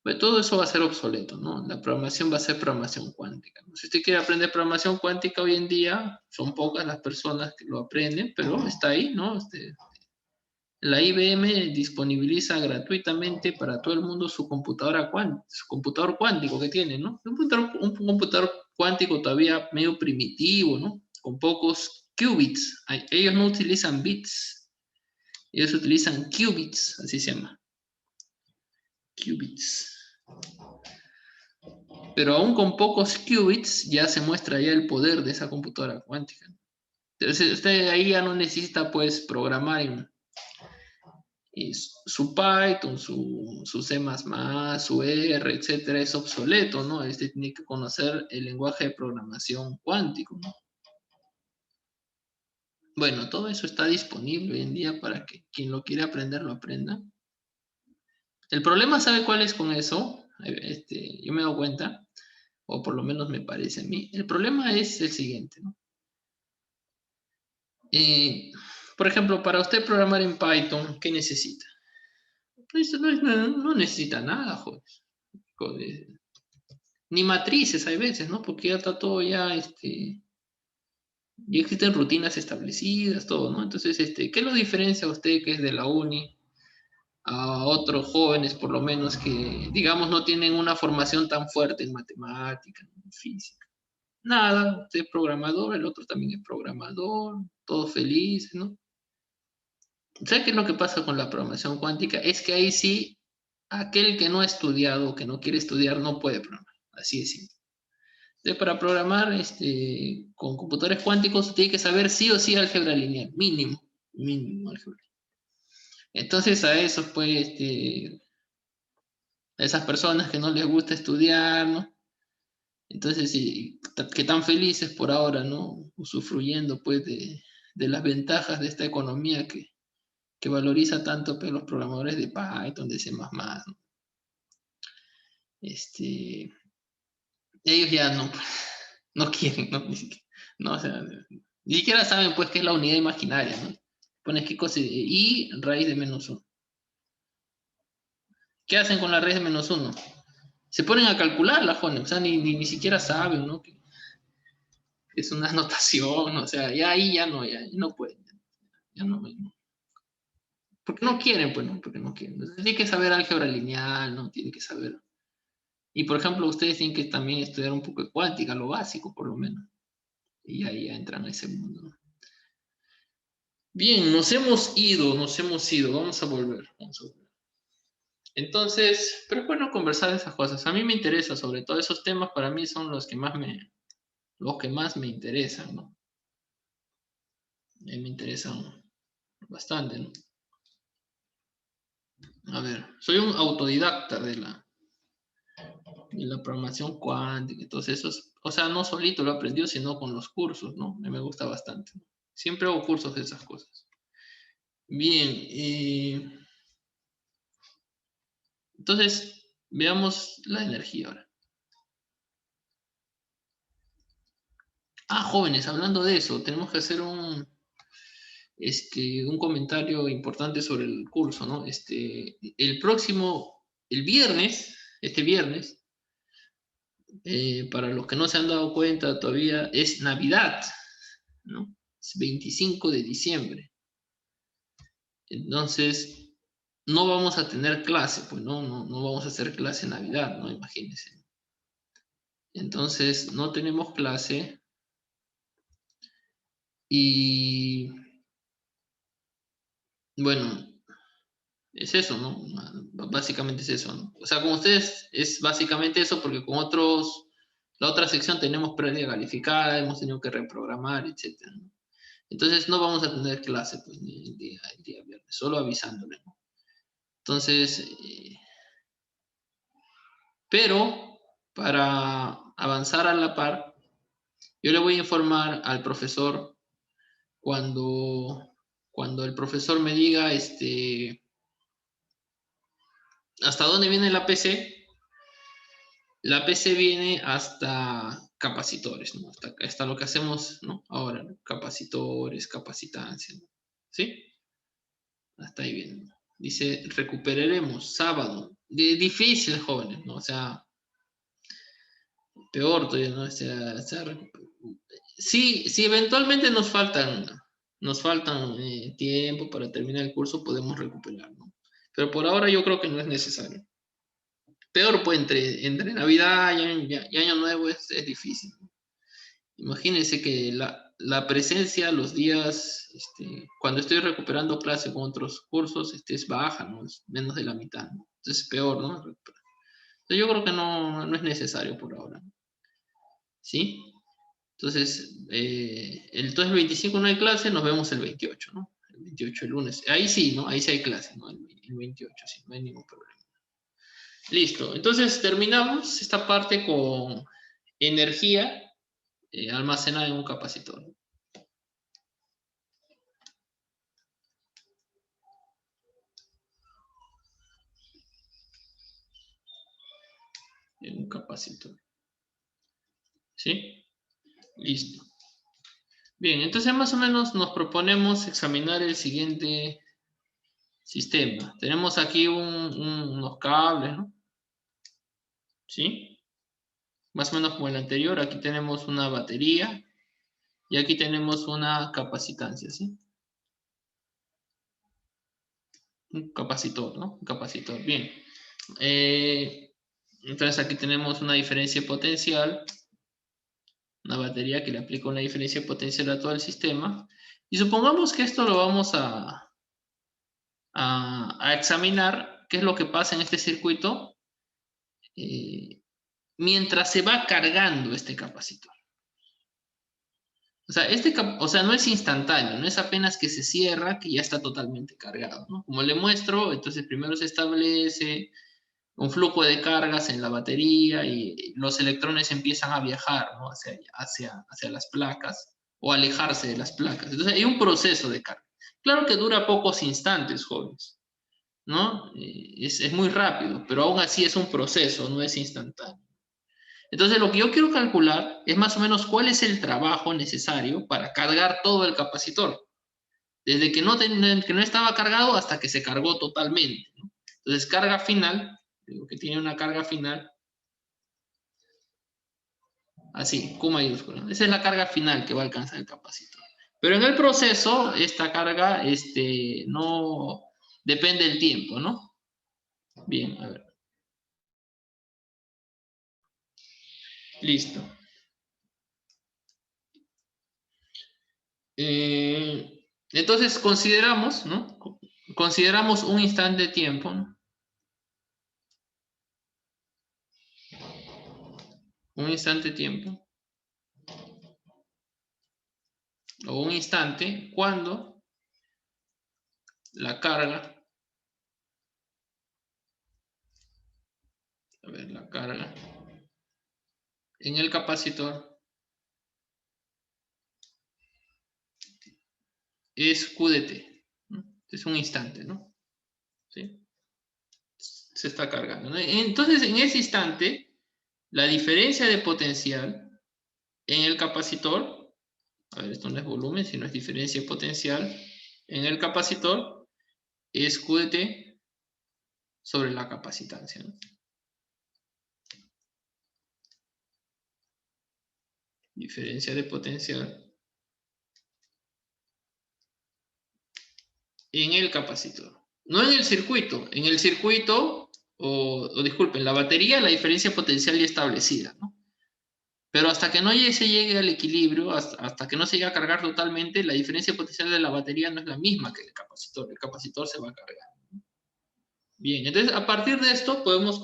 Pues todo eso va a ser obsoleto, ¿no? La programación va a ser programación cuántica, ¿no? Si usted quiere aprender programación cuántica hoy en día, son pocas las personas que lo aprenden, pero está ahí, ¿no? La IBM disponibiliza gratuitamente para todo el mundo su su computador cuántico que tiene, ¿no? Un computador cuántico todavía medio primitivo, ¿no? Con pocos qubits. Ellos no utilizan bits, ellos utilizan qubits, así se llama. Qubits. Pero aún con pocos qubits ya se muestra ya el poder de esa computadora cuántica. Entonces usted ahí ya no necesita pues programar su Python, su C++, su R, etcétera, es obsoleto, ¿no? Tiene que conocer el lenguaje de programación cuántico, ¿no? Bueno, todo eso está disponible hoy en día para que quien lo quiere aprender lo aprenda. El problema, ¿sabe cuál es con eso? Yo me doy cuenta, o por lo menos me parece a mí. El problema es el siguiente, ¿no? Por ejemplo, para usted programar en Python, ¿qué necesita? Pues no necesita nada, joder. Joder. Ni matrices hay veces, ¿no? Porque ya está todo ya existen rutinas establecidas, todo, ¿no? Entonces, ¿qué lo diferencia a usted que es de la uni a otros jóvenes, por lo menos, que, digamos, no tienen una formación tan fuerte en matemática, en física? Nada, usted es programador, el otro también es programador, todos felices, ¿no? ¿Sabe qué es lo que pasa con la programación cuántica? Es que ahí sí, aquel que no ha estudiado, que no quiere estudiar, no puede programar. Así es simple. Entonces, para programar con computadores cuánticos, tiene que saber sí o sí álgebra lineal, mínimo, mínimo álgebra. Entonces, a esos, pues, a esas personas que no les gusta estudiar, ¿no? Entonces, sí, que están felices por ahora, ¿no? Usufruyendo, pues, de las ventajas de esta economía que valoriza tanto pues, los programadores de Python, de C++, ¿no? Ellos ya no quieren, ¿no? No, o sea, ni siquiera saben pues qué es la unidad imaginaria, ¿no? Pones qué cosa y raíz de -1. ¿Qué hacen con la raíz de -1? Se ponen a calcular la jóvenes, o sea, ni siquiera saben, ¿no? Que es una notación, o sea, ya ahí ya no pueden, ya no, porque no quieren, pues, ¿no? Porque no quieren. Entonces, tiene que saber álgebra lineal, ¿no? Tiene que saber. Y por ejemplo, ustedes tienen que también estudiar un poco de cuántica, lo básico por lo menos. Y ahí ya entran a ese mundo, ¿no? Bien, nos hemos ido, vamos a volver, vamos a volver. Entonces, pero es bueno conversar de esas cosas. A mí me interesa, sobre todo esos temas, para mí son los que más me interesan, ¿no? Me interesan bastante, ¿no? A ver, soy un autodidacta Y la programación cuántica, entonces esos, o sea, no solito lo he aprendido, sino con los cursos, ¿no? Me gusta bastante. Siempre hago cursos de esas cosas. Bien, entonces veamos la energía ahora. Ah, jóvenes, hablando de eso, tenemos que hacer un comentario importante sobre el curso, ¿no? El viernes, este viernes, para los que no se han dado cuenta todavía, es Navidad, ¿no? Es 25 de diciembre. Entonces, no vamos a tener clase, pues no vamos a hacer clase en Navidad, ¿no? Imagínense. Entonces, no tenemos clase y, bueno, es eso, ¿no? Básicamente es eso, ¿no? O sea, con ustedes es básicamente eso porque con otros, la otra sección tenemos pérdida calificada, hemos tenido que reprogramar, etcétera, ¿no? Entonces no vamos a tener clase pues, ni el día viernes, solo avisándole, ¿no? Entonces, pero para avanzar a la par, yo le voy a informar al profesor cuando el profesor me diga hasta dónde viene la PC. La PC viene hasta capacitores, ¿no? Hasta lo que hacemos, ¿no? Ahora, ¿no? Capacitores, capacitancia, ¿no? ¿Sí? Hasta ahí viene, ¿no? Dice, recuperaremos sábado. Difícil, jóvenes, ¿no? O sea, peor todavía, ¿no? Sí, si eventualmente nos faltan tiempo para terminar el curso, podemos recuperar, ¿no? Pero por ahora yo creo que no es necesario. Peor, pues, entre Navidad y Año Nuevo es difícil. Imagínense que la presencia los días, cuando estoy recuperando clase con otros cursos, es baja, ¿no? Es menos de la mitad, ¿no? Entonces es peor, ¿no? Entonces yo creo que no es necesario por ahora, ¿sí? Entonces, entonces el 25 no hay clase, nos vemos el 28, ¿no? El 28, el lunes. Ahí sí, ¿no? Ahí sí hay clase, ¿no? El 28, sí, no hay ningún problema. Listo, entonces terminamos esta parte con energía almacenada en un capacitor. En un capacitor. ¿Sí? Listo. Bien, entonces más o menos nos proponemos examinar el siguiente sistema. Tenemos aquí unos cables, ¿no? ¿Sí? Más o menos como el anterior, aquí tenemos una batería y aquí tenemos una capacitancia, ¿sí? Un capacitor, ¿no? Un capacitor, bien. Entonces aquí tenemos una diferencia potencial, una batería que le aplica una diferencia potencial a todo el sistema. Y supongamos que esto lo vamos a examinar, qué es lo que pasa en este circuito mientras se va cargando este capacitor. O sea, no es instantáneo, no es apenas que se cierra que ya está totalmente cargado, ¿no? Como le muestro, entonces primero se establece un flujo de cargas en la batería y los electrones empiezan a viajar, ¿no? hacia las placas o alejarse de las placas. Entonces hay un proceso de carga. Claro que dura pocos instantes, jóvenes, ¿no? Es muy rápido, pero aún así es un proceso, no es instantáneo. Entonces, lo que yo quiero calcular es más o menos cuál es el trabajo necesario para cargar todo el capacitor, desde que no estaba cargado hasta que se cargó totalmente, ¿no? Entonces, carga final, digo que tiene una carga final, así, Q mayúscula. Esa es la carga final que va a alcanzar el capacitor. Pero en el proceso, esta carga no depende del tiempo, ¿no? Bien, a ver. Listo. Entonces consideramos, ¿no? Consideramos un instante de tiempo, ¿no? Un instante de tiempo o un instante cuando la carga, a ver, la carga en el capacitor es Q de t, ¿no? Es un instante, ¿no? ¿Sí? Se está cargando, ¿no? Entonces, en ese instante, la diferencia de potencial en el capacitor, a ver, esto no es volumen, sino es diferencia de potencial en el capacitor, es Q de t sobre la capacitancia, ¿no? Diferencia de potencial en el capacitor. No en el circuito. En el circuito, o disculpen, la batería, la diferencia potencial ya establecida, ¿no? Pero hasta que no se llegue al equilibrio, hasta que no se llegue a cargar totalmente, la diferencia potencial de la batería no es la misma que el capacitor. El capacitor se va a cargar. Bien, entonces a partir de esto podemos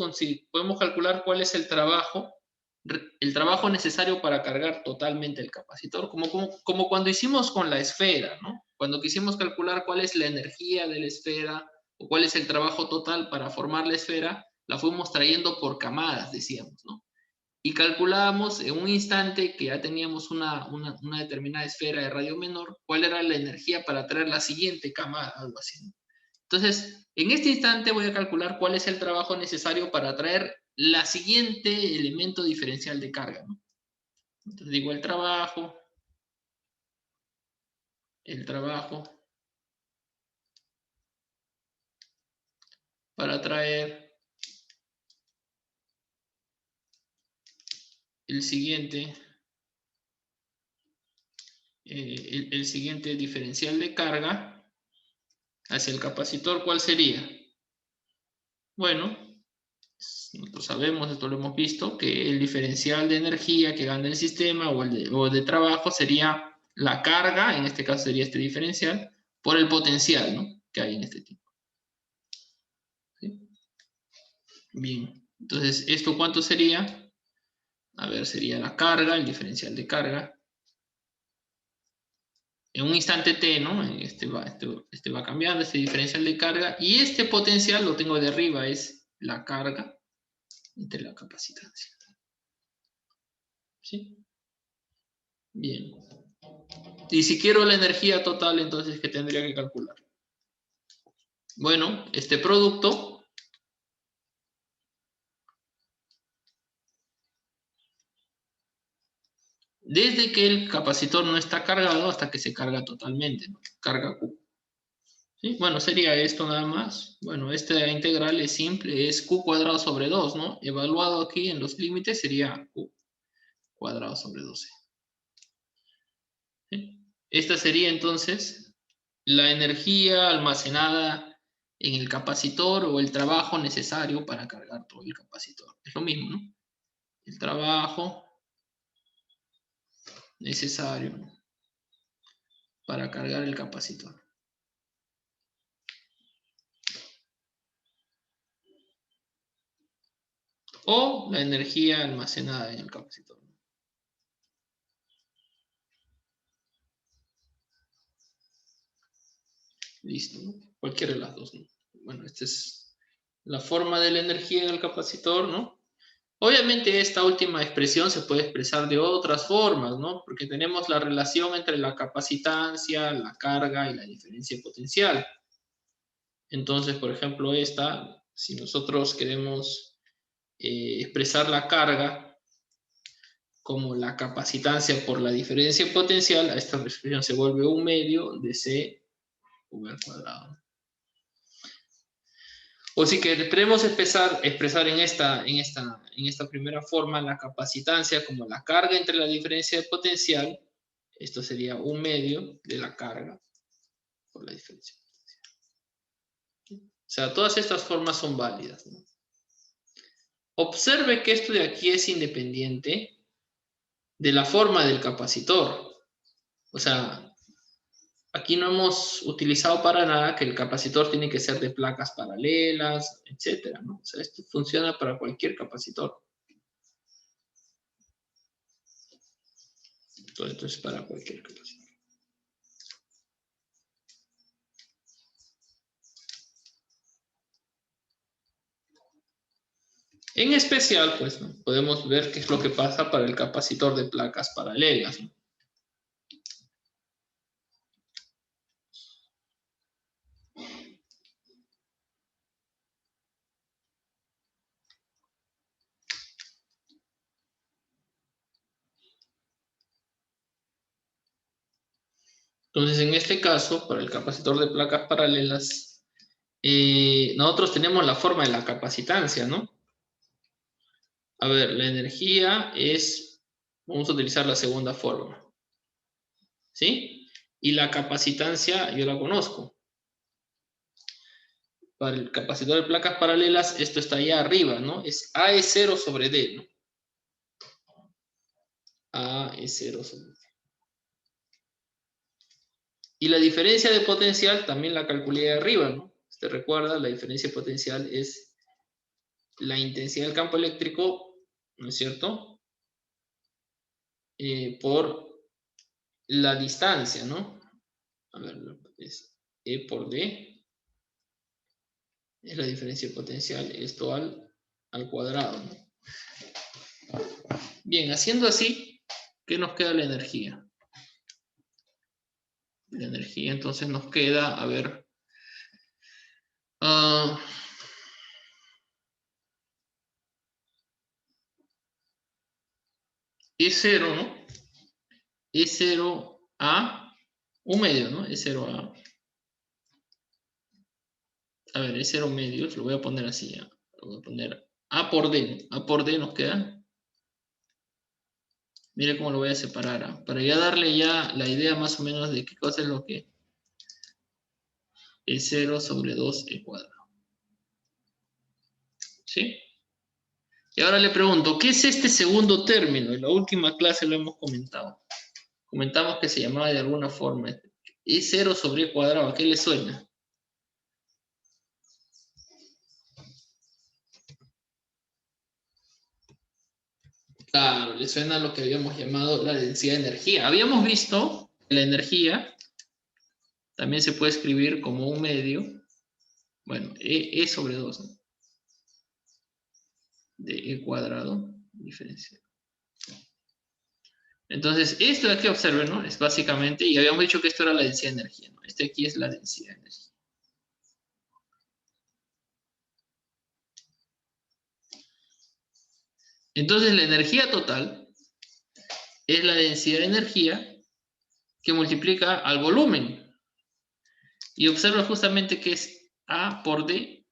calcular cuál es el trabajo necesario para cargar totalmente el capacitor, como cuando hicimos con la esfera, ¿no? Cuando quisimos calcular cuál es la energía de la esfera o cuál es el trabajo total para formar la esfera, la fuimos trayendo por camadas, decíamos, ¿no? Y calculábamos en un instante que ya teníamos una determinada esfera de radio menor, cuál era la energía para traer la siguiente camada, algo así, ¿no? Entonces, en este instante voy a calcular cuál es el trabajo necesario para traer la siguiente elemento diferencial de carga, ¿no? Entonces digo el trabajo para traer el siguiente, el siguiente diferencial de carga hacia el capacitor, ¿cuál sería? Bueno, nosotros sabemos, esto lo hemos visto, que el diferencial de energía que gana el sistema o de trabajo sería la carga, en este caso sería este diferencial, por el potencial, ¿no?, que hay en este tipo. ¿Sí? Bien, entonces, ¿esto cuánto sería? A ver, sería la carga, el diferencial de carga. En un instante t, ¿no? Este va cambiando, este diferencial de carga. Y este potencial lo tengo de arriba, es la carga entre la capacitancia. ¿Sí? Bien. Y si quiero la energía total, entonces, ¿qué tendría que calcular? Bueno, este producto desde que el capacitor no está cargado hasta que se carga totalmente, ¿no? Carga Q. ¿Sí? Bueno, sería esto nada más. Bueno, esta integral es simple, es Q cuadrado sobre 2, ¿no? Evaluado aquí en los límites sería Q cuadrado sobre 12. ¿Sí? Esta sería entonces la energía almacenada en el capacitor o el trabajo necesario para cargar todo el capacitor. Es lo mismo, ¿no? El trabajo necesario para cargar el capacitor. O la energía almacenada en el capacitor. Listo, ¿no? Cualquiera de las dos, ¿no? Bueno, esta es la forma de la energía en el capacitor, ¿no? Obviamente esta última expresión se puede expresar de otras formas, ¿no? Porque tenemos la relación entre la capacitancia, la carga y la diferencia potencial. Entonces, por ejemplo, si nosotros queremos expresar la carga como la capacitancia por la diferencia potencial, esta expresión se vuelve un medio de C v al cuadrado. O si queremos expresar en esta primera forma la capacitancia como la carga entre la diferencia de potencial, esto sería un medio de la carga por la diferencia de potencial. O sea, todas estas formas son válidas, ¿no? Observe que esto de aquí es independiente de la forma del capacitor. O sea, aquí no hemos utilizado para nada que el capacitor tiene que ser de placas paralelas, etcétera, ¿no? O sea, esto funciona para cualquier capacitor. Todo esto es para cualquier capacitor. En especial, pues, ¿no? Podemos ver qué es lo que pasa para el capacitor de placas paralelas, ¿no? Entonces, en este caso, para el capacitor de placas paralelas, nosotros tenemos la forma de la capacitancia, ¿no? A ver, la energía es, vamos a utilizar la segunda forma, ¿sí? Y la capacitancia yo la conozco. Para el capacitor de placas paralelas, esto está allá arriba, ¿no? A es 0 sobre D, ¿no? A es 0 sobre D. Y la diferencia de potencial también la calculé arriba, ¿no? Usted recuerda, la diferencia de potencial es la intensidad del campo eléctrico, ¿no es cierto? Por la distancia, ¿no? A ver, es E por D, es la diferencia de potencial, esto al cuadrado, ¿no? Bien, haciendo así, ¿qué nos queda la energía? La energía entonces nos queda, a ver, E0, ¿no? E0 a un medio, ¿no? E0 a ver, E0 medios, lo voy a poner así ya. Lo voy a poner A por D, ¿no? A por D nos queda. Mire cómo lo voy a separar, ¿ah? Para ya darle ya la idea más o menos de qué cosa es lo que es 0 sobre 2e cuadrado. ¿Sí? Y ahora le pregunto, ¿qué es este segundo término? En la última clase lo hemos comentado. Comentamos que se llamaba de alguna forma E0 sobre e cuadrado. ¿A qué le suena? Claro, le suena a lo que habíamos llamado la densidad de energía. Habíamos visto que la energía también se puede escribir como un medio, bueno, E sobre 2, ¿no? De E cuadrado, diferencia. Entonces, esto de aquí observen, ¿no? Es básicamente, y habíamos dicho que esto era la densidad de energía, ¿no? Este aquí es la densidad de energía. Entonces, la energía total es la densidad de energía que multiplica al volumen. Y observa justamente que es A por D.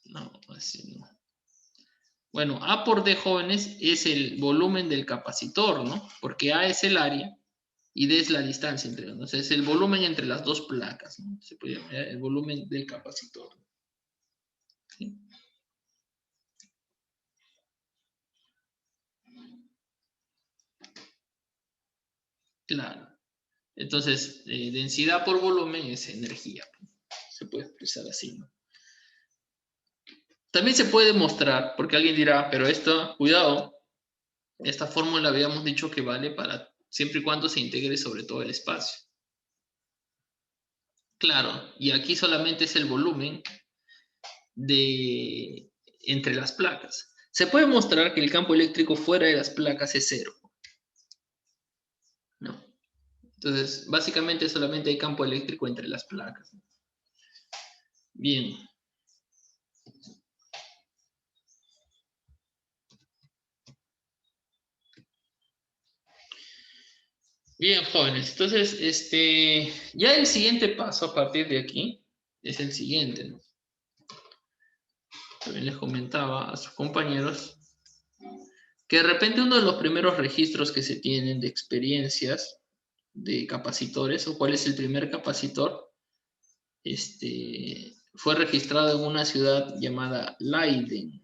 No, así no. Bueno, A por D, jóvenes, es el volumen del capacitor, ¿no? Porque A es el área y D es la distancia entre ellos. Entonces, es el volumen entre las dos placas, ¿no? Se puede llamar el volumen del capacitor. ¿Sí? Claro. Entonces, densidad por volumen es energía. Se puede expresar así, ¿no? También se puede demostrar, porque alguien dirá, pero esto, cuidado, esta fórmula habíamos dicho que vale para siempre y cuando se integre sobre todo el espacio. Claro, y aquí solamente es el volumen entre las placas. Se puede mostrar que el campo eléctrico fuera de las placas es cero, ¿no? Entonces, básicamente solamente hay campo eléctrico entre las placas. Bien. Bien, jóvenes. Entonces, ya el siguiente paso a partir de aquí es el siguiente, ¿no? También les comentaba a sus compañeros que de repente uno de los primeros registros que se tienen de experiencias de capacitores, o cuál es el primer capacitor, fue registrado en una ciudad llamada Leiden.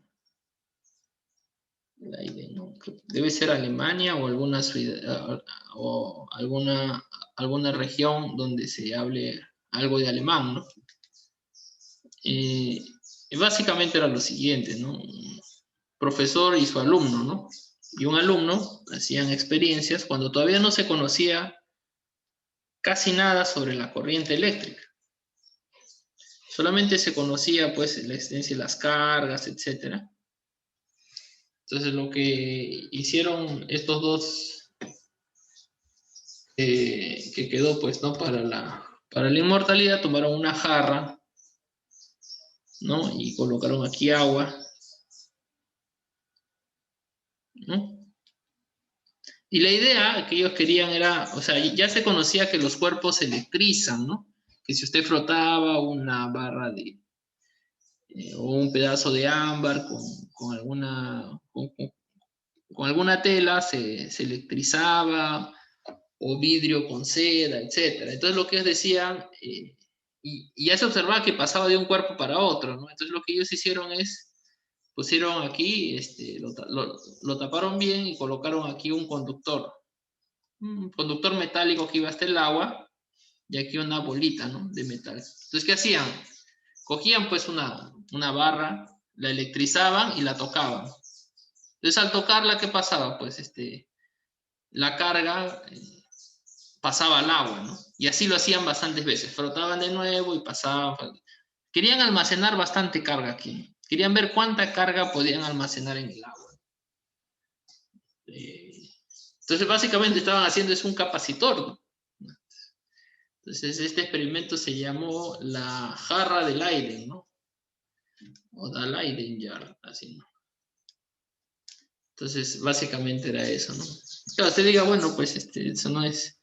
Leiden, ¿no? Debe ser Alemania o alguna ciudad o alguna región donde se hable algo de alemán, ¿no? Y básicamente era lo siguiente, ¿no? Un profesor y su alumno, ¿no? Y un alumno hacían experiencias cuando todavía no se conocía casi nada sobre la corriente eléctrica. Solamente se conocía pues la existencia de las cargas, etcétera. Entonces lo que hicieron estos dos que quedó pues no para la inmortalidad, tomaron una jarra, ¿no? Y colocaron aquí agua, ¿no? Y la idea que ellos querían era, o sea, ya se conocía que los cuerpos se electrizan, ¿no? Que si usted frotaba una barra o un pedazo de ámbar con alguna tela, se electrizaba, o vidrio con seda, etcétera. Entonces lo que ellos decían, y ya se observaba que pasaba de un cuerpo para otro, ¿no? Entonces lo que ellos hicieron es, pusieron aquí, lo taparon bien y colocaron aquí un conductor metálico que iba hasta el agua, y aquí una bolita, ¿no? De metal. Entonces, ¿qué hacían? Cogían pues una barra, la electrizaban y la tocaban. Entonces, al tocarla, ¿qué pasaba? Pues la carga pasaba al agua, ¿no? Y así lo hacían bastantes veces. Frotaban de nuevo y pasaban. Querían almacenar bastante carga aquí. Querían ver cuánta carga podían almacenar en el agua. Entonces, básicamente estaban haciendo es un capacitor, ¿no? Entonces, este experimento se llamó la jarra de Leiden, ¿no? O da Leiden jar, así, ¿no? Entonces, básicamente era eso, ¿no? Claro, usted diga, bueno, pues eso no es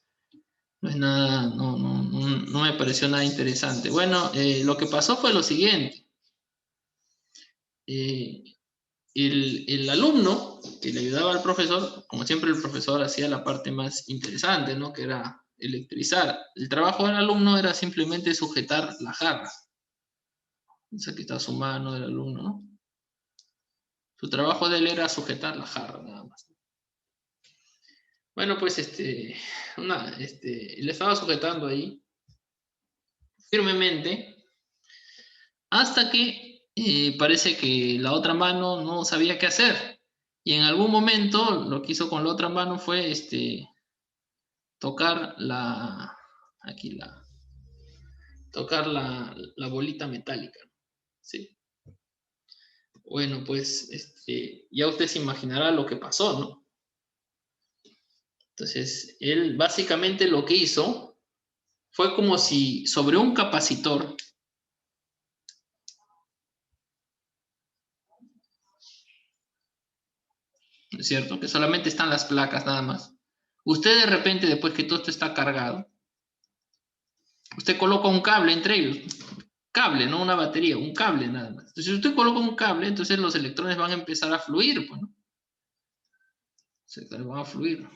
nada, no me pareció nada interesante. Bueno, lo que pasó fue lo siguiente. Eh, el alumno que le ayudaba al profesor, como siempre el profesor hacía la parte más interesante, ¿no? Que era electrizar. El trabajo del alumno era simplemente sujetar la jarra. O sea, aquí está su mano del alumno, ¿no? Su trabajo de él era sujetar la jarra, nada más. Bueno, pues le estaba sujetando ahí firmemente hasta que parece que la otra mano no sabía qué hacer. Y en algún momento lo que hizo con la otra mano fue tocar aquí tocar la bolita metálica, ¿sí? Bueno, pues ya usted se imaginará lo que pasó, ¿no? Entonces, él básicamente lo que hizo fue como si sobre un capacitor, ¿no es cierto? Que solamente están las placas nada más. Usted de repente, después que todo esto está cargado, usted coloca un cable entre ellos. Cable, no una batería, un cable nada más. Entonces, si usted coloca un cable, entonces los electrones van a empezar a fluir, pues, ¿no? Se van a fluir.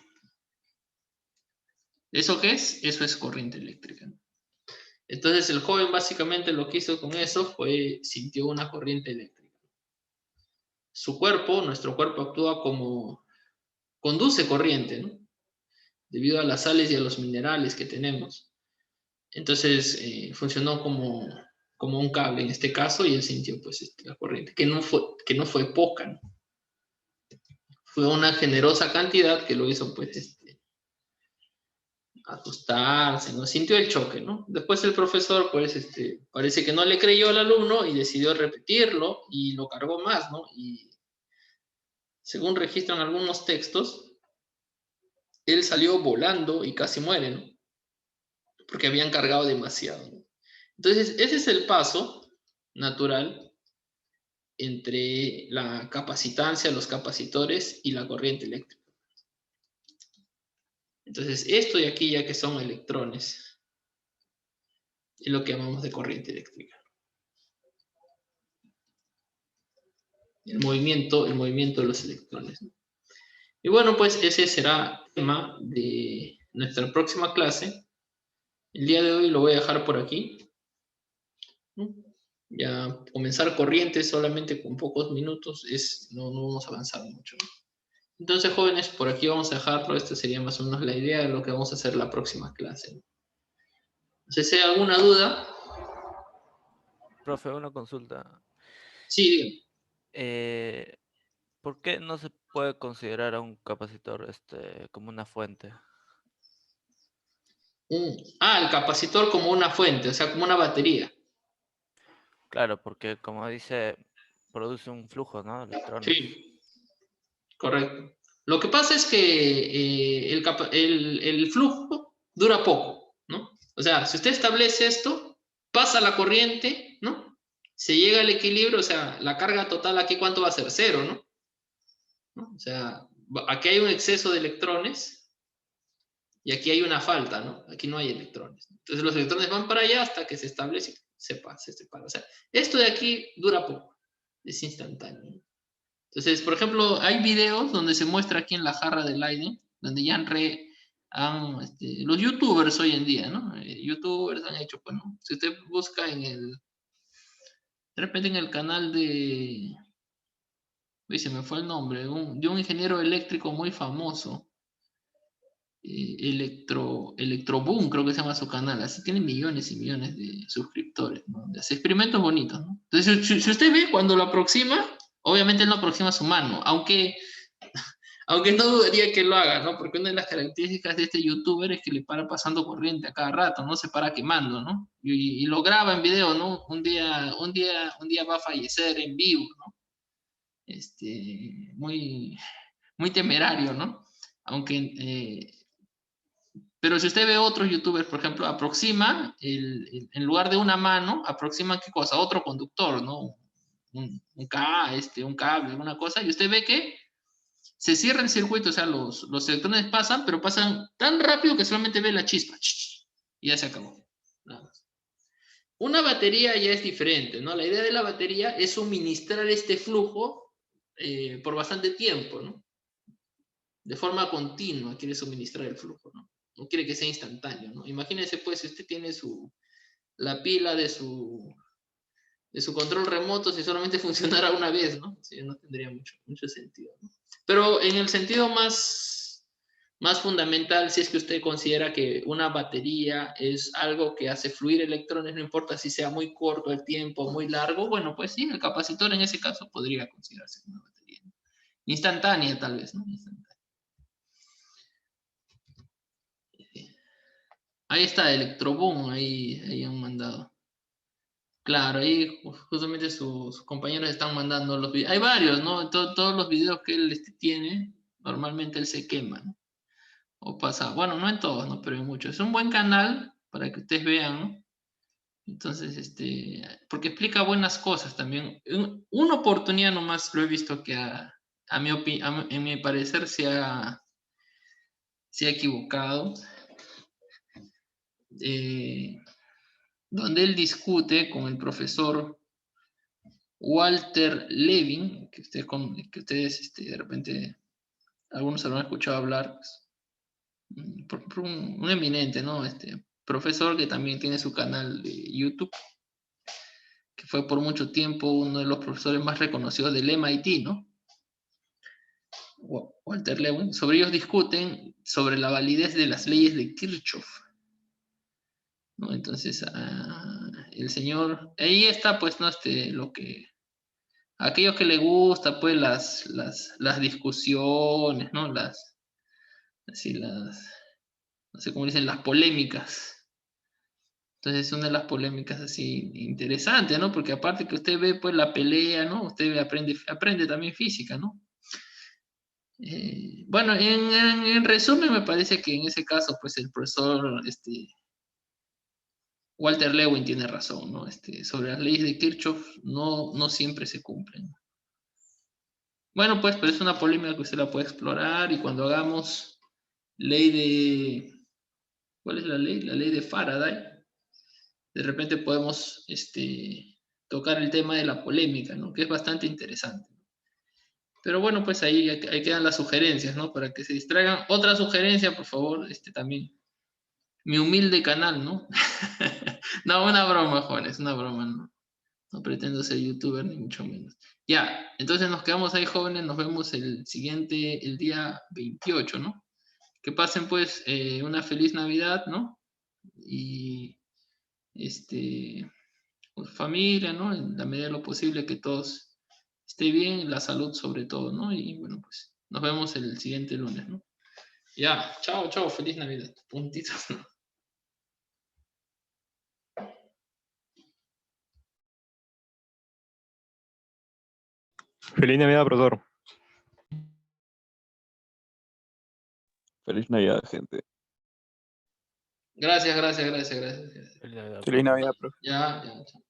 ¿Eso qué es? Eso es corriente eléctrica, ¿no? Entonces el joven básicamente lo que hizo con eso fue sintió una corriente eléctrica. Su cuerpo, nuestro cuerpo actúa como conduce corriente, ¿no? Debido a las sales y a los minerales que tenemos. Entonces funcionó como un cable en este caso y él sintió pues la corriente, que no fue poca, ¿no? Fue una generosa cantidad que lo hizo pues asustarse, ¿no? Sintió el choque, ¿no? Después el profesor, pues, parece que no le creyó al alumno y decidió repetirlo y lo cargó más, ¿no? Y según registran algunos textos, él salió volando y casi muere, ¿no? Porque habían cargado demasiado, ¿no? Entonces, ese es el paso natural entre la capacitancia, los capacitores y la corriente eléctrica. Entonces, esto de aquí ya que son electrones, es lo que llamamos de corriente eléctrica. El movimiento de los electrones, ¿no? Y bueno, pues ese será el tema de nuestra próxima clase. El día de hoy lo voy a dejar por aquí, ¿no? Ya comenzar corrientes solamente con pocos minutos no vamos a avanzar mucho, ¿no? Entonces, jóvenes, por aquí vamos a dejarlo. Esta sería más o menos la idea de lo que vamos a hacer la próxima clase, ¿no? Si hay alguna duda, Profe, una consulta. sí, díganme. Eh, ¿Por qué no se puede considerar a un capacitor como una fuente? El capacitor como una fuente, o sea, como una batería. Claro, porque como dice, produce un flujo, ¿no? De electrones. Sí, correcto. Lo que pasa es que el flujo dura poco, ¿no? O sea, si usted establece esto, pasa la corriente, ¿no? Se llega al equilibrio, o sea, la carga total aquí, ¿cuánto va a ser? Cero, ¿no? ¿No? O sea, aquí hay un exceso de electrones y aquí hay una falta, ¿no? Aquí no hay electrones. Entonces los electrones van para allá hasta que se establece, se separa. O sea, esto de aquí dura poco, es instantáneo, ¿no? Entonces, por ejemplo, hay videos donde se muestra aquí en la jarra del aire, donde ya los youtubers hoy en día, ¿no? Youtubers han hecho, pues, ¿no? Si usted busca de repente en el canal uy, se me fue el nombre, de un ingeniero eléctrico muy famoso, Electroboom, creo que se llama su canal, así tiene millones y millones de suscriptores, ¿no? Hace experimentos bonitos, ¿no? Entonces, si usted ve cuando lo aproxima, obviamente él no aproxima su mano, aunque no dudaría que lo haga, ¿no? Porque una de las características de este youtuber es que le para pasando corriente a cada rato, ¿no? Se para quemando, ¿no? Y lo graba en video, ¿no? Un día va a fallecer en vivo, ¿no? Muy, muy temerario, ¿no? Aunque, pero si usted ve otros youtubers, por ejemplo, aproxima, en lugar de una mano, aproxima, ¿qué cosa? Otro conductor, ¿no? Un cable, alguna cosa, y usted ve que se cierra el circuito, o sea, los electrones pasan, pero pasan tan rápido que solamente ve la chispa. Y ya se acabó. Nada más. Una batería ya es diferente, ¿no? La idea de la batería es suministrar este flujo por bastante tiempo, ¿no? De forma continua quiere suministrar el flujo, ¿no? No quiere que sea instantáneo, ¿no? Imagínese, pues, si usted tiene la pila de su control remoto, si solamente funcionara una vez, ¿no? Sí, no tendría mucho sentido, ¿no? Pero en el sentido más fundamental, si es que usted considera que una batería es algo que hace fluir electrones, no importa si sea muy corto el tiempo o muy largo, bueno, pues sí, el capacitor en ese caso podría considerarse una batería, ¿no? Instantánea tal vez, ¿no? Instantánea. Ahí está, Electroboom, ahí han mandado. Claro, ahí justamente sus compañeros están mandando los videos. Hay varios, ¿no? Todos los videos que él tiene, normalmente él se quema, ¿no? O pasa, bueno, no en todos, ¿no? Pero en muchos. Es un buen canal para que ustedes vean, ¿no? Entonces, porque explica buenas cosas también. Una oportunidad nomás lo he visto que en mi parecer se ha equivocado, eh, donde él discute con el profesor Walter Levin, que ustedes de repente, algunos habrán escuchado hablar, pues, por un eminente, ¿no? Profesor que también tiene su canal de YouTube, que fue por mucho tiempo uno de los profesores más reconocidos del MIT, ¿no? Walter Lewin. Sobre ellos discuten sobre la validez de las leyes de Kirchhoff, ¿no? Entonces, el señor, ahí está, pues, ¿no? Aquellos que le gusta, pues, las discusiones, ¿no? Así no sé cómo dicen, las polémicas. Entonces es una de las polémicas así interesantes, ¿no? Porque aparte que usted ve, pues, la pelea, ¿no? Usted aprende también física, ¿no? Bueno, en resumen, me parece que en ese caso, pues, el profesor, Walter Lewin tiene razón, ¿no? Sobre las leyes de Kirchhoff no siempre se cumplen. Bueno, pues, pero es una polémica que usted la puede explorar y cuando hagamos ley de... ¿Cuál es la ley? La ley de Faraday. De repente podemos tocar el tema de la polémica, ¿no? Que es bastante interesante. Pero bueno, pues ahí quedan las sugerencias, ¿no? Para que se distraigan. Otra sugerencia, por favor, también. Mi humilde canal, ¿no? No, una broma, jóvenes, una broma, ¿no? No pretendo ser youtuber, ni mucho menos. Ya, entonces nos quedamos ahí, jóvenes. Nos vemos el día 28, ¿no? Que pasen, pues, una feliz Navidad, ¿no? Y, pues, familia, ¿no? En la medida de lo posible que todos esté bien, la salud sobre todo, ¿no? Y bueno, pues nos vemos el siguiente lunes, ¿no? Ya, chao, feliz Navidad. Puntitos. Feliz Navidad, profesor. Feliz Navidad, gente. Gracias. Feliz Navidad, Feliz profe. Navidad, profe. Ya, chao.